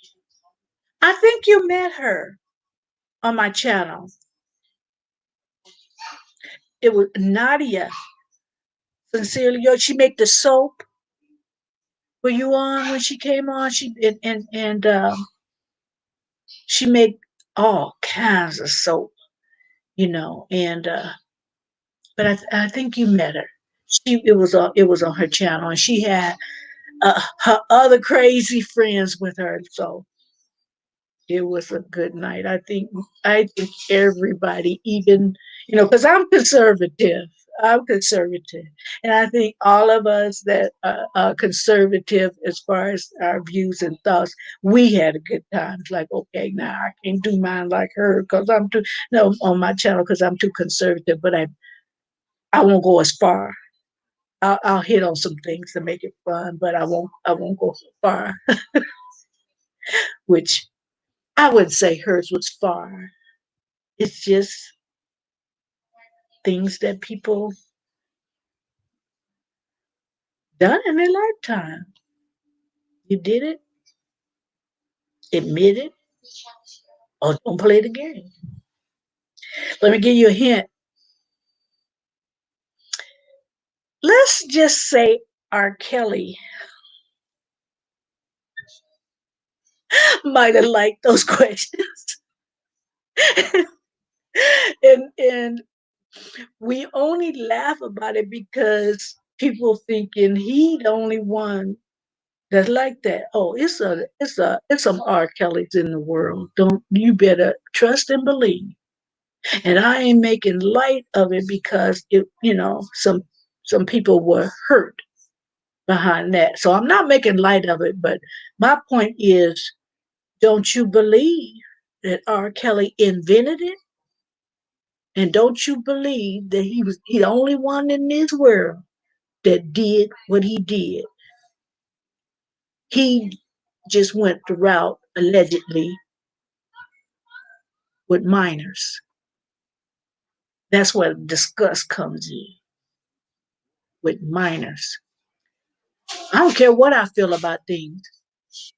I think you met her on my channel. It was Nadia. Sincerely, she make the soap. Were you on when she came on? And she made all kinds of soap, and but I think you met her. It was on her channel, and she had her other crazy friends with her. So it was a good night. I think everybody, even because I'm conservative. I'm conservative, and I think all of us that are conservative as far as our views and thoughts, we had a good time. It's like, okay, now I can't do mine like her because I'm too no on my channel because I'm too conservative. But I won't go as far. I'll hit on some things to make it fun, but I won't go so far. Which I wouldn't say hers was far. It's just things that people done in their lifetime. You did it, admit it, or don't play the game. Let me give you a hint. Let's just say R. Kelly might have liked those questions. And we only laugh about it because people thinking he the only one that's like that. Oh, it's some R. Kellys in the world. Don't you better trust and believe. And I ain't making light of it because some people were hurt behind that. So I'm not making light of it, but my point is, don't you believe that R. Kelly invented it? And don't you believe that he was the only one in this world that did what he did? He just went the route, allegedly, with minors. That's where disgust comes in, with minors. I don't care what I feel about things.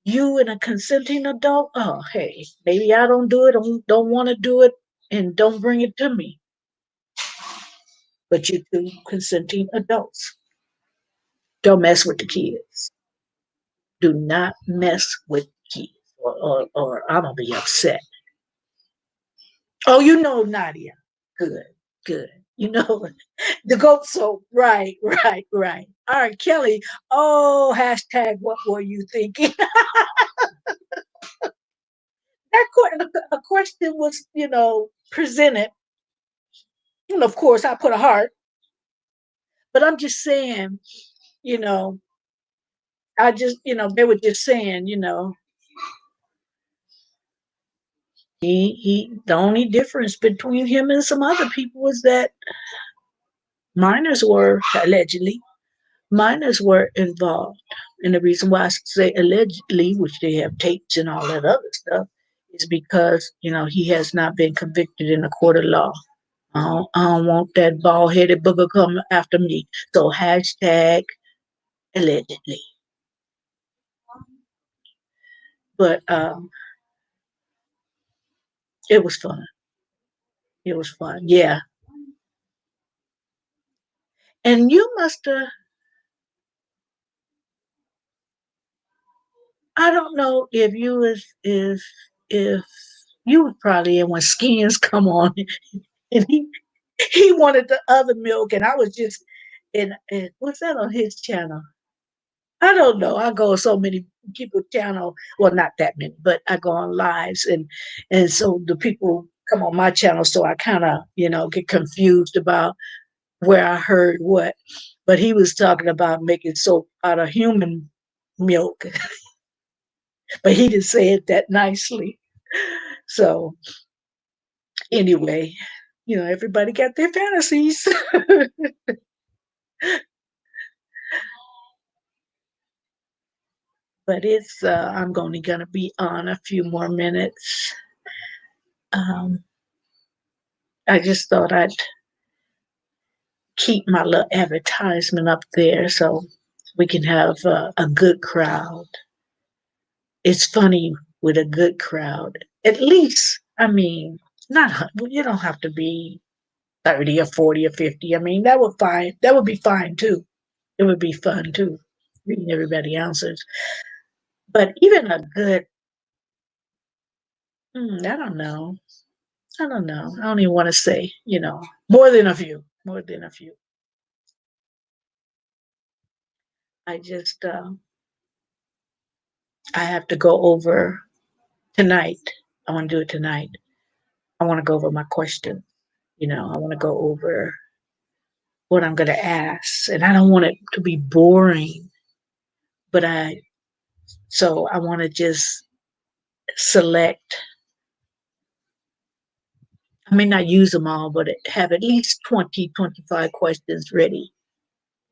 You and a consenting adult, oh, hey, maybe I don't do it, don't want to do it, and don't bring it to me. But you two consenting adults, don't mess with the kids. Do not mess with kids, or I'm going to be upset. Oh, you know Nadia. Good, good. You know, the goat soap. Right, right, right. All right, Kelly. Oh, hashtag what were you thinking? A question was, presented. And of course, I put a heart, but I'm just saying, you know, they were just saying, the only difference between him and some other people was that minors were allegedly minors were involved. And the reason why I say allegedly, which they have tapes and all that other stuff, is because, he has not been convicted in a court of law. I don't want that bald headed booger coming after me. So hashtag allegedly. But it was fun. It was fun. Yeah. And you must have, I don't know if you was, if you were probably in when skins come on and he wanted the other milk, and I was just and what's that on his channel? I don't know. I go on so many people channel. Well, not that many, but I go on lives, and so the people come on my channel, so I kind of get confused about where I heard what. But he was talking about making soap out of human milk, but he didn't say it that nicely. So anyway, everybody got their fantasies. But I'm only gonna be on a few more minutes. Um, I just thought I'd keep my little advertisement up there so we can have a good crowd. It's funny with a good crowd. At least, I mean, not you don't have to be 30 or 40 or 50. I mean, that would fine. That would be fine too. It would be fun too, reading everybody else's. But even a good, I don't know. I don't know. I don't even want to say, more than a few, more than a few. I just, I have to go over tonight. I want to do it tonight. I want to go over my question. I want to go over what I'm going to ask. And I don't want it to be boring, but so I want to just select. I may not use them all, but have at least 20, 25 questions ready.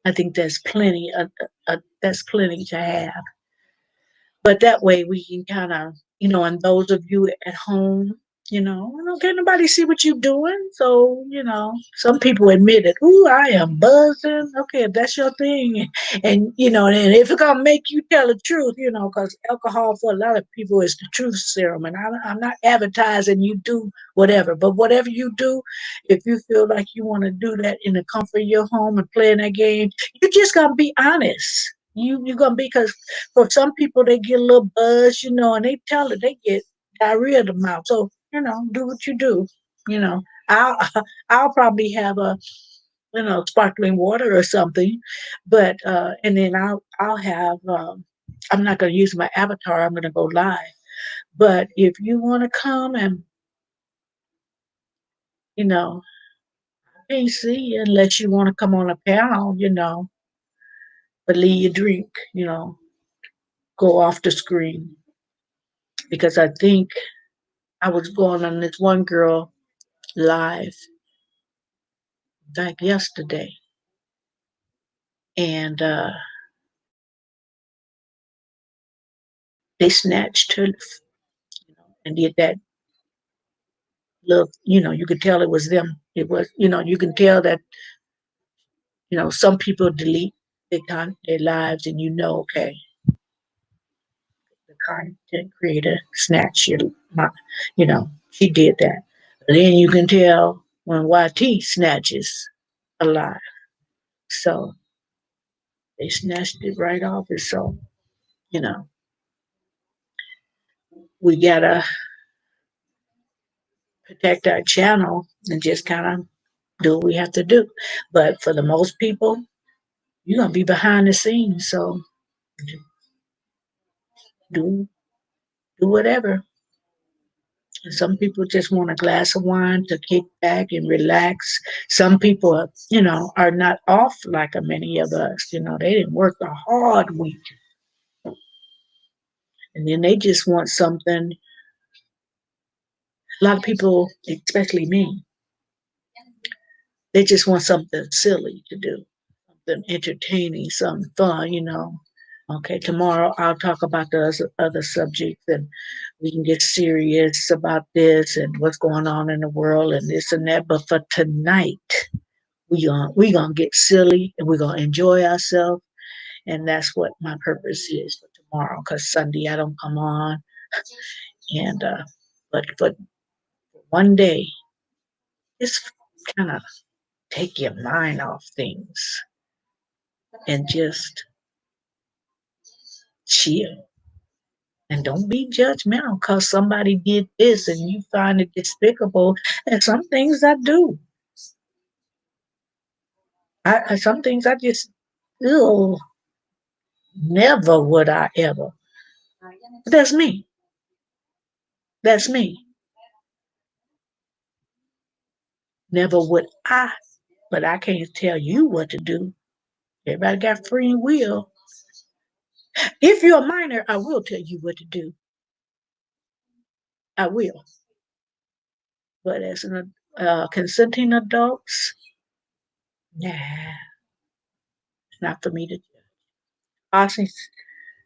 I think that's plenty. That's plenty to have. But that way we can kind of, and those of you at home, I don't get nobody see what you're doing. So, some people admit it. Ooh, I am buzzing. Okay, if that's your thing. And and if it's going to make you tell the truth, because alcohol for a lot of people is the truth serum. And I'm not advertising you do whatever. But whatever you do, if you feel like you want to do that in the comfort of your home and playing that game, you just got to be honest. You're gonna be, because for some people they get a little buzz, and they tell it they get diarrhea of the mouth. So do what you do. You know, I'll I'll probably have a sparkling water or something, but and then I'll have I'm not going to use my avatar. I'm going to go live. But if you want to come and you know, I can't see you unless you want to come on a panel, but leave your drink, go off the screen because I think I was going on this one girl live back yesterday, and they snatched her, and did that look. You could tell it was them. It was, you can tell that, some people delete their lives, and okay, the content creator snatched your, she did that. But then you can tell when YT snatches a live, so they snatched it right off. And so, you know, we gotta protect our channel and just kind of do what we have to do. But for the most people, you're gonna be behind the scenes, so do whatever. And some people just want a glass of wine to kick back and relax. Some people, are not off like many of us. They didn't work a hard week, and then they just want something. A lot of people, especially me, they just want something silly to do, something entertaining, something fun. Okay, tomorrow I'll talk about the other subjects and we can get serious about this and what's going on in the world and this and that. But for tonight, we gonna get silly and we're gonna enjoy ourselves. And that's what my purpose is for tomorrow. Because Sunday I don't come on, and but one day, just kind of take your mind off things and just chill. And don't be judgmental because somebody did this and you find it despicable. And some things I do. Some things I just, ew, never would I ever. But that's me. That's me. Never would I. But I can't tell you what to do. Everybody got free will. If you're a minor, I will tell you what to do. I will. But as an consenting adults, nah, it's not for me to judge. Austin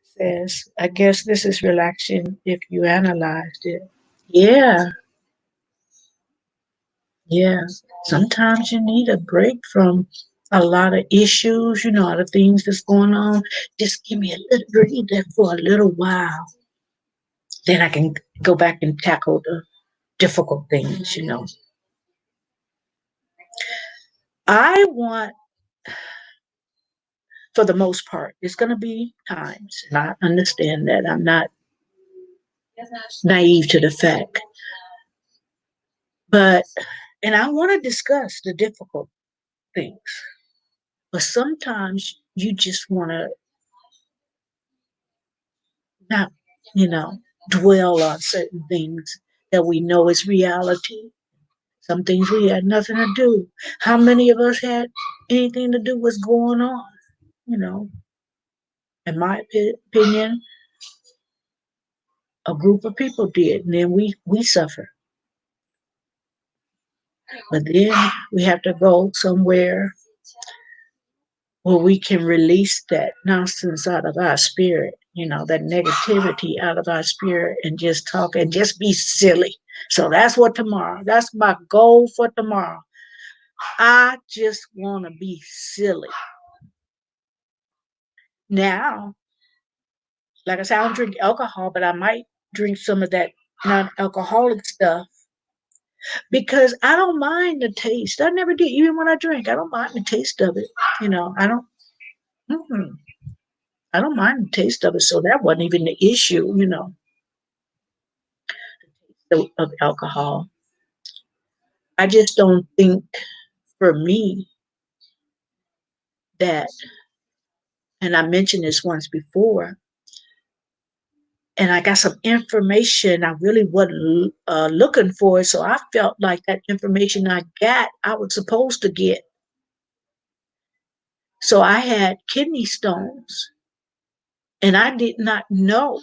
says, I guess this is relaxing if you analyzed it. Yeah, yeah. Sometimes you need a break from a lot of issues, all the things that's going on. Just give me a little breather for a little while. Then I can go back and tackle the difficult things. I want, for the most part, it's going to be times, and I understand that. I'm not naive to the fact. But, and I want to discuss the difficult things. But sometimes you just want to not, you know, dwell on certain things that we know is reality. Some things we had nothing to do. How many of us had anything to do with what's going on? You know, in my opinion, a group of people did, and then we suffer. But then we have to go somewhere where we can release that nonsense out of our spirit, that negativity out of our spirit and just talk and just be silly. So that's my goal for tomorrow. I just want to be silly. Now, like I said, I don't drink alcohol, but I might drink some of that non-alcoholic stuff because I don't mind the taste. I never did. Even when I drink, I don't mind the taste of it. I don't. Mm-mm. I don't mind the taste of it, so that wasn't even the issue. of alcohol. I just don't think for me that, and I mentioned this once before, and I got some information I really wasn't looking for. So I felt like that information I got, I was supposed to get. So I had kidney stones, and I did not know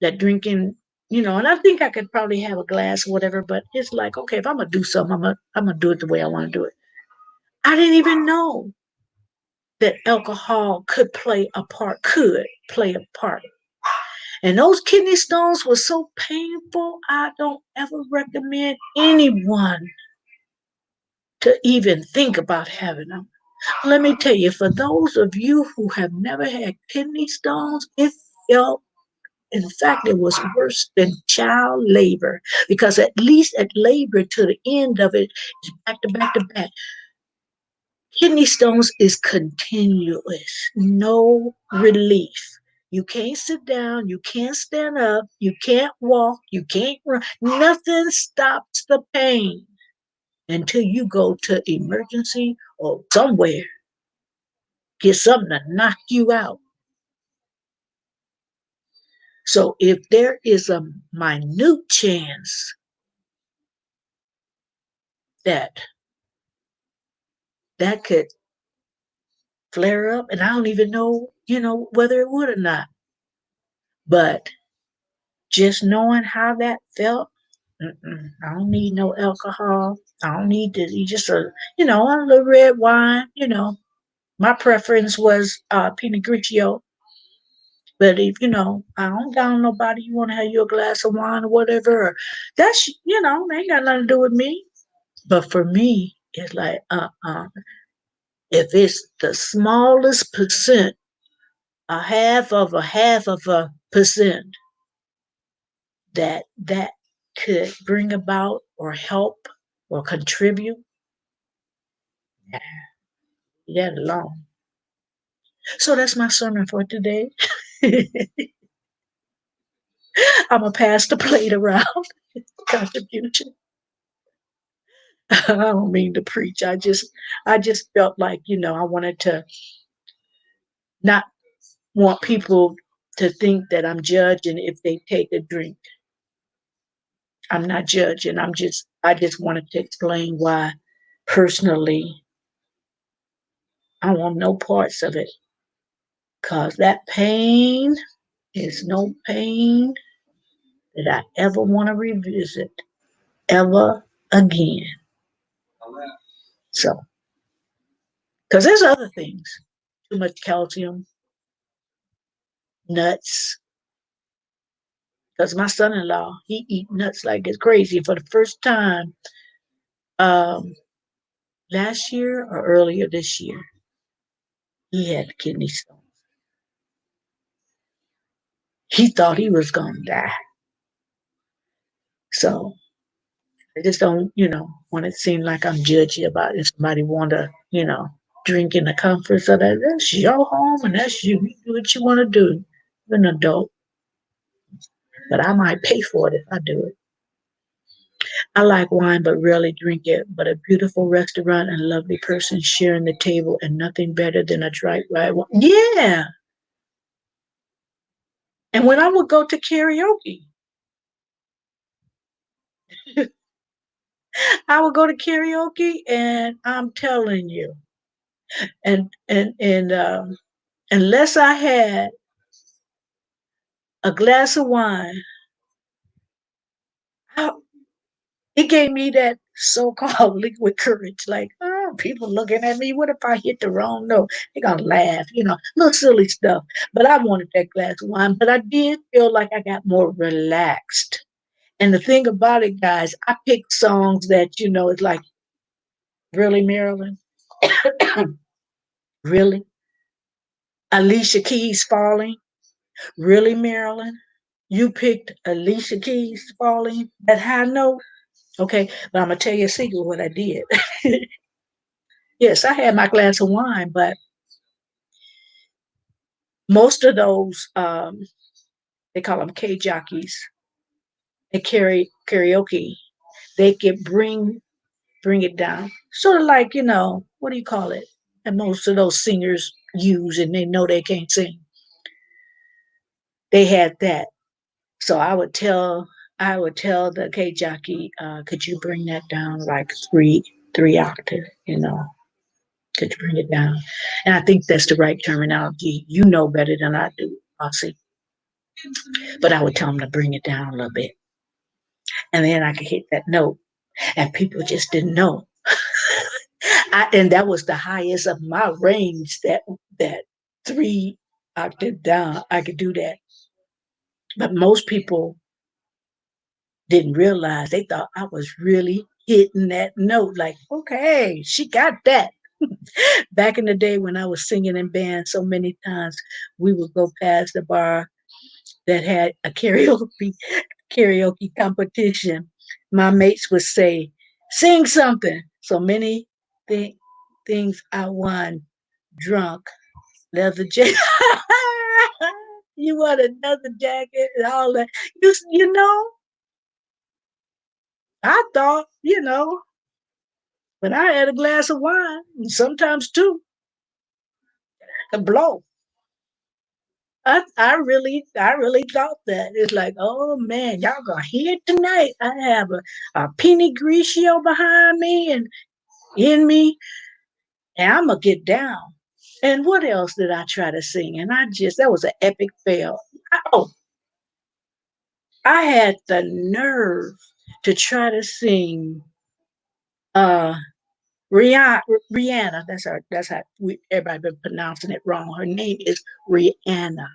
that drinking, and I think I could probably have a glass or whatever, but it's like, okay, if I'm gonna do something, I'm gonna do it the way I want to do it. I didn't even know that alcohol could play a part. And those kidney stones were so painful, I don't ever recommend anyone to even think about having them. Let me tell you, for those of you who have never had kidney stones, it felt, in fact, it was worse than child labor, because at least at labor to the end of it is back to back to back. Kidney stones is continuous, no relief. You can't sit down, you can't stand up, you can't walk, you can't run. Nothing stops the pain until you go to emergency or somewhere, get something to knock you out. So if there is a minute chance that that could flare up, and I don't even know, whether it would or not, but just knowing how that felt, I don't need no alcohol. I don't need to, just a little red wine. My preference was Pinot Grigio. But if, I don't down nobody, you want to have your glass of wine or whatever, that's, ain't got nothing to do with me. But for me, it's like, if it's the smallest percent, a half of a percent, that could bring about or help or contribute, that alone. So that's my sermon for today. I'm gonna pass the plate around. Contribution. I don't mean to preach. I just felt like, I wanted to not want people to think that I'm judging if they take a drink. I'm not judging. I just wanted to explain why personally I want no parts of it. Cause that pain is no pain that I ever want to revisit ever again. So, because there's other things, too much calcium, nuts. Because my son-in-law, he eat nuts like it's crazy. For the first time, um, last year or earlier this year, he had kidney stones. He thought he was gonna die. So I just don't, want to seem like I'm judgy about it. Somebody want to, drink in the comforts of that. That's your home and that's you. You do what you want to do. You're an adult. But I might pay for it if I do it. I like wine but rarely drink it. But a beautiful restaurant and lovely person sharing the table, and nothing better than a dry white wine. Yeah. And when I would go to karaoke, I would go to karaoke, and I'm telling you, and unless I had a glass of wine, I, it gave me that so-called liquid courage. Like, oh, people looking at me. What if I hit the wrong note? They're gonna laugh, little silly stuff. But I wanted that glass of wine. But I did feel like I got more relaxed. And the thing about it, guys, I picked songs that, it's like, really, Marilyn? Really? Alicia Keys Falling? Really, Marilyn? You picked Alicia Keys Falling, that high note? Okay, but I'm going to tell you a secret what I did. Yes, I had my glass of wine, but most of those, they call them K jockeys, at karaoke, they could bring it down. Sort of like, what do you call it? And most of those singers use and they know they can't sing. They had that. So I would tell the K jockey, could you bring that down like three octave, could you bring it down? And I think that's the right terminology. You know better than I do, Aussie. But I would tell him to bring it down a little bit. And then I could hit that note. And people just didn't know. And that was the highest of my range, that three octave down. I could do that. But most people didn't realize. They thought I was really hitting that note. Like, okay, she got that. Back in the day when I was singing in bands, so many times we would go past the bar that had a karaoke competition. My mates would say, "Sing something." So many th- things I won: drunk, leather jacket. You want another jacket and all that. You know, I thought, when I had a glass of wine, and sometimes two, to blow. I really thought that. It's like, oh man, y'all gonna hear it tonight. I have a Pinot Grigio behind me and in me, and I'm gonna get down. And what else did I try to sing? And that was an epic fail. Oh, I had the nerve to try to sing uh Rihanna, Rihanna, that's how everybody been pronouncing it wrong. Her name is Rihanna.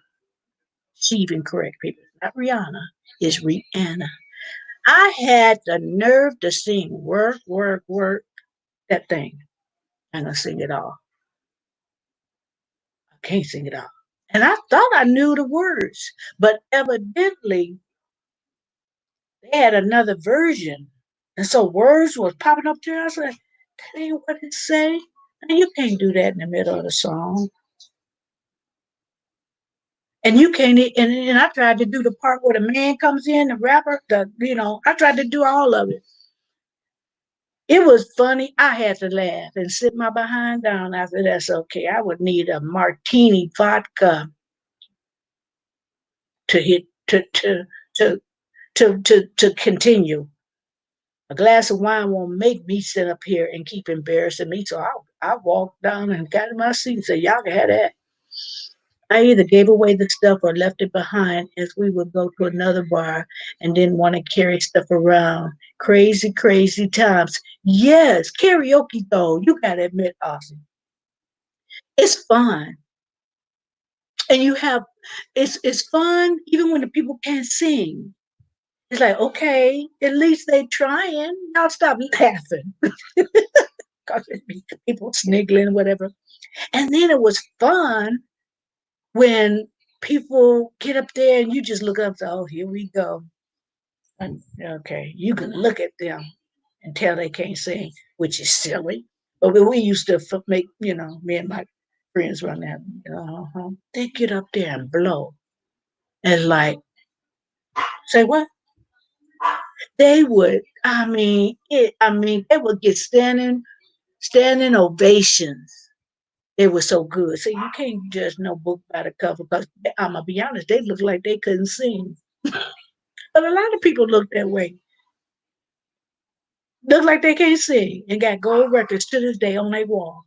She even correct people. Not Rihanna, it's Rihanna. I had the nerve to sing work, work, work, that thing. And I sing it all. I can't sing it all. And I thought I knew the words, but evidently they had another version. And so words was popping up there. I was like, that ain't what it say. And you can't do that in the middle of the song. And you can't, and I tried to do the part where the man comes in, the rapper, I tried to do all of it. It was funny. I had to laugh and sit my behind down. I said, that's okay. I would need a martini vodka to hit, to, to continue. A glass of wine won't make me sit up here and keep embarrassing me. So I walked down and got in my seat and said, y'all can have that. I either gave away the stuff or left it behind as we would go to another bar and didn't want to carry stuff around. Crazy, crazy times. Yes, karaoke though, you gotta admit, Austin, it's fun. And it's fun even when the people can't sing. It's like, okay, at least they trying. Y'all stop laughing. Because it be people sniggling, whatever. And then it was fun when people get up there and you just look up, so, oh, here we go. And, okay, you can look at them and tell they can't sing, which is silly. But we used to make, me and my friends run that, they get up there and blow. And like, say what? They would, they would get standing ovations. They were so good. So you can't judge no book by the cover because I'm gonna be honest, they looked like they couldn't sing. But a lot of people look that way. Look like they can't sing and got gold records to this day on their wall.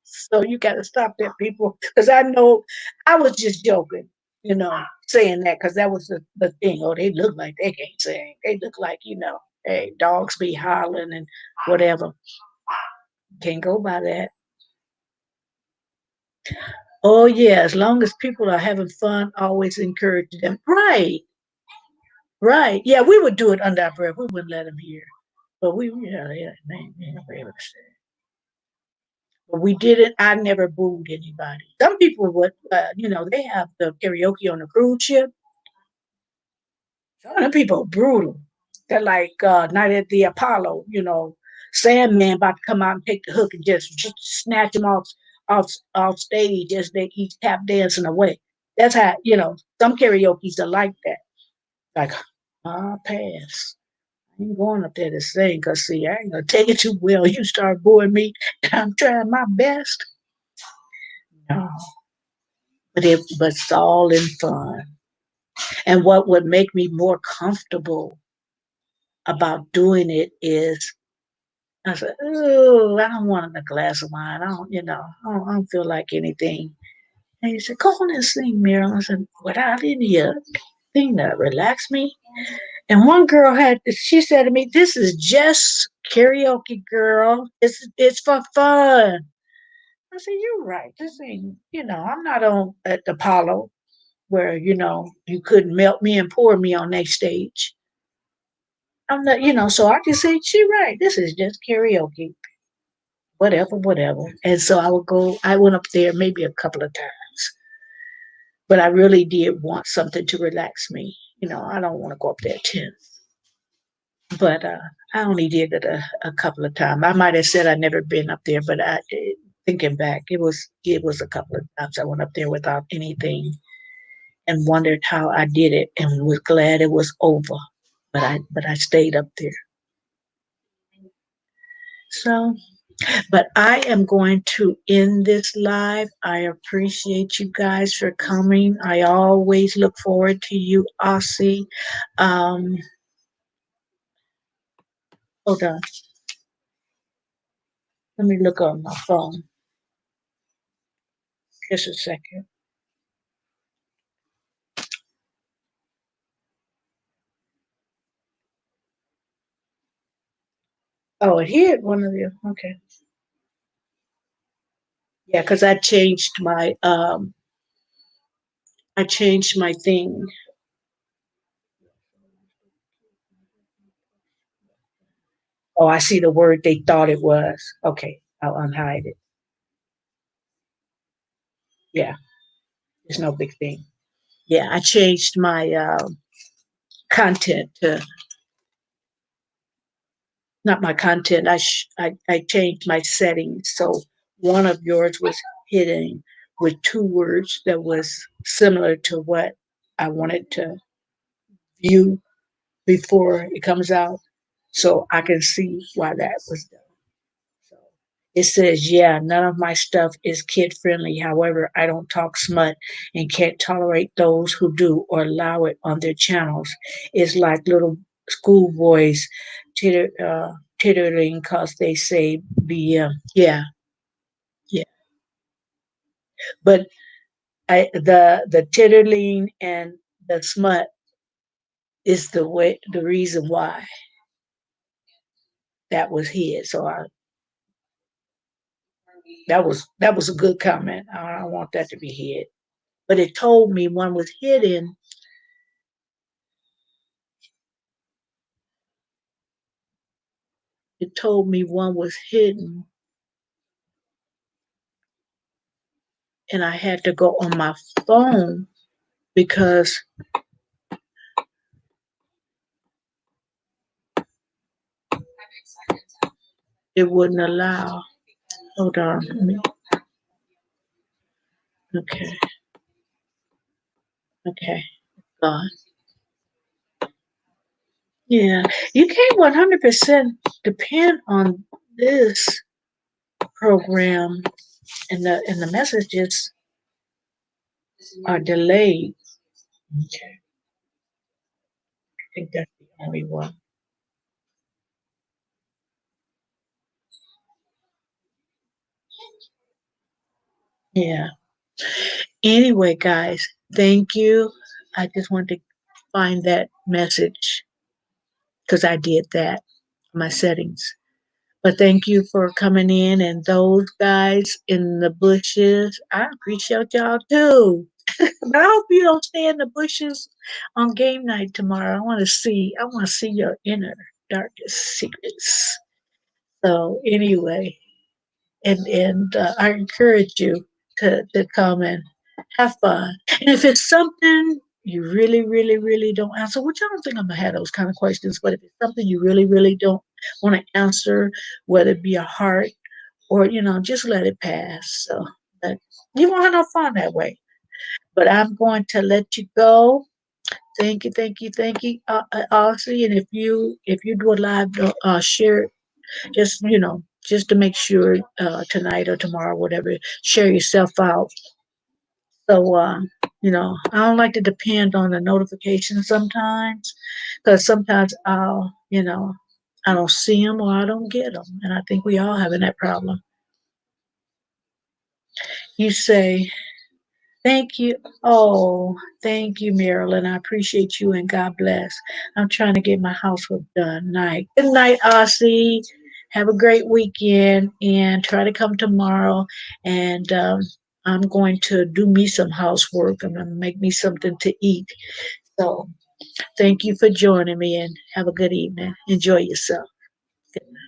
So you got to stop that, people. Because I know I was just joking, saying that because that was the thing. Oh, they look like they can't sing. They look like, hey, dogs be hollering and whatever. Can't go by that. Oh, yeah, as long as people are having fun, always encourage them. Right, right. Yeah, we would do it under our breath. We wouldn't let them hear. But they never able to say. But we didn't. I never booed anybody. Some people would, they have the karaoke on the cruise ship. Some of the people are brutal. They're like Night at the Apollo, Sandman about to come out and take the hook and just snatch them off stage as they each tap dancing away. That's how, some karaoke's are like that. Like, I'll pass. I ain't going up there to sing because, see, I ain't going to take it too well. You start boring me, and I'm trying my best. No, but it's all in fun. And what would make me more comfortable about doing it is I said, oh, I don't want a glass of wine. I don't feel like anything. And he said, go on and sing, Miriam. I said, without any thing to relax me. And one girl she said to me, this is just karaoke, girl. It's for fun. I said, you're right. This ain't, I'm not on at Apollo where, you couldn't melt me and pour me on next stage. I'm not, so I can say, she right. This is just karaoke. Whatever, whatever. And so I went up there maybe a couple of times, but I really did want something to relax me. I don't want to go up there tense, but I only did it a couple of times. I might have said I'd never been up there, but thinking back, it was a couple of times I went up there without anything and wondered how I did it and was glad it was over. But I stayed up there. So but I am going to end this live. I appreciate you guys for coming. I always look forward to you, Aussie. Um, Hold on. Let me look on my phone. Just a second. Oh, it hit one of you. Okay. Yeah, because I changed my thing. Oh, I see the word they thought it was. Okay, I'll unhide it. Yeah, it's no big thing. Yeah, I changed my content to not my content. I changed my settings. So one of yours was hidden with two words that was similar to what I wanted to view before it comes out. So I can see why that was done. So it says, yeah, none of my stuff is kid friendly. However, I don't talk smut and can't tolerate those who do or allow it on their channels. It's like little schoolboys tittering because they say BM. Yeah, yeah. But the tittering and the smut is the reason why that was hid. So that was a good comment. I don't want that to be hid. But it told me one was hidden. It told me one was hidden, and I had to go on my phone because it wouldn't allow. Hold on. Okay. Okay. God. Yeah. You can't 100% depend on this program, and the messages are delayed. Okay. I think that's the only one. Yeah. Anyway, guys, thank you. I just wanted to find that message because I did that, my settings. But thank you for coming in, and those guys in the bushes, I appreciate y'all too. But I hope you don't stay in the bushes on game night tomorrow. I want to see your inner darkest secrets. So anyway, and I encourage you to come and have fun. And if it's something you really, really, really don't answer, which I don't think I'm gonna have those kind of questions, but if it's something you really, really don't want to answer, whether it be a heart or just let it pass. So that you won't have no fun that way. But I'm going to let you go. thank you, Aussie. And if you do a live, share, just just to make sure, tonight or tomorrow, whatever, share yourself out. So, I don't like to depend on the notifications sometimes, because sometimes I don't see them or I don't get them, and I think we all having that problem. You say, thank you. Oh, thank you, Marilyn. I appreciate you and God bless. I'm trying to get my housework done. Night. Good night, Aussie. Have a great weekend and try to come tomorrow. And I'm going to do me some housework. I'm going to make me something to eat. So thank you for joining me and have a good evening. Enjoy yourself. Good night.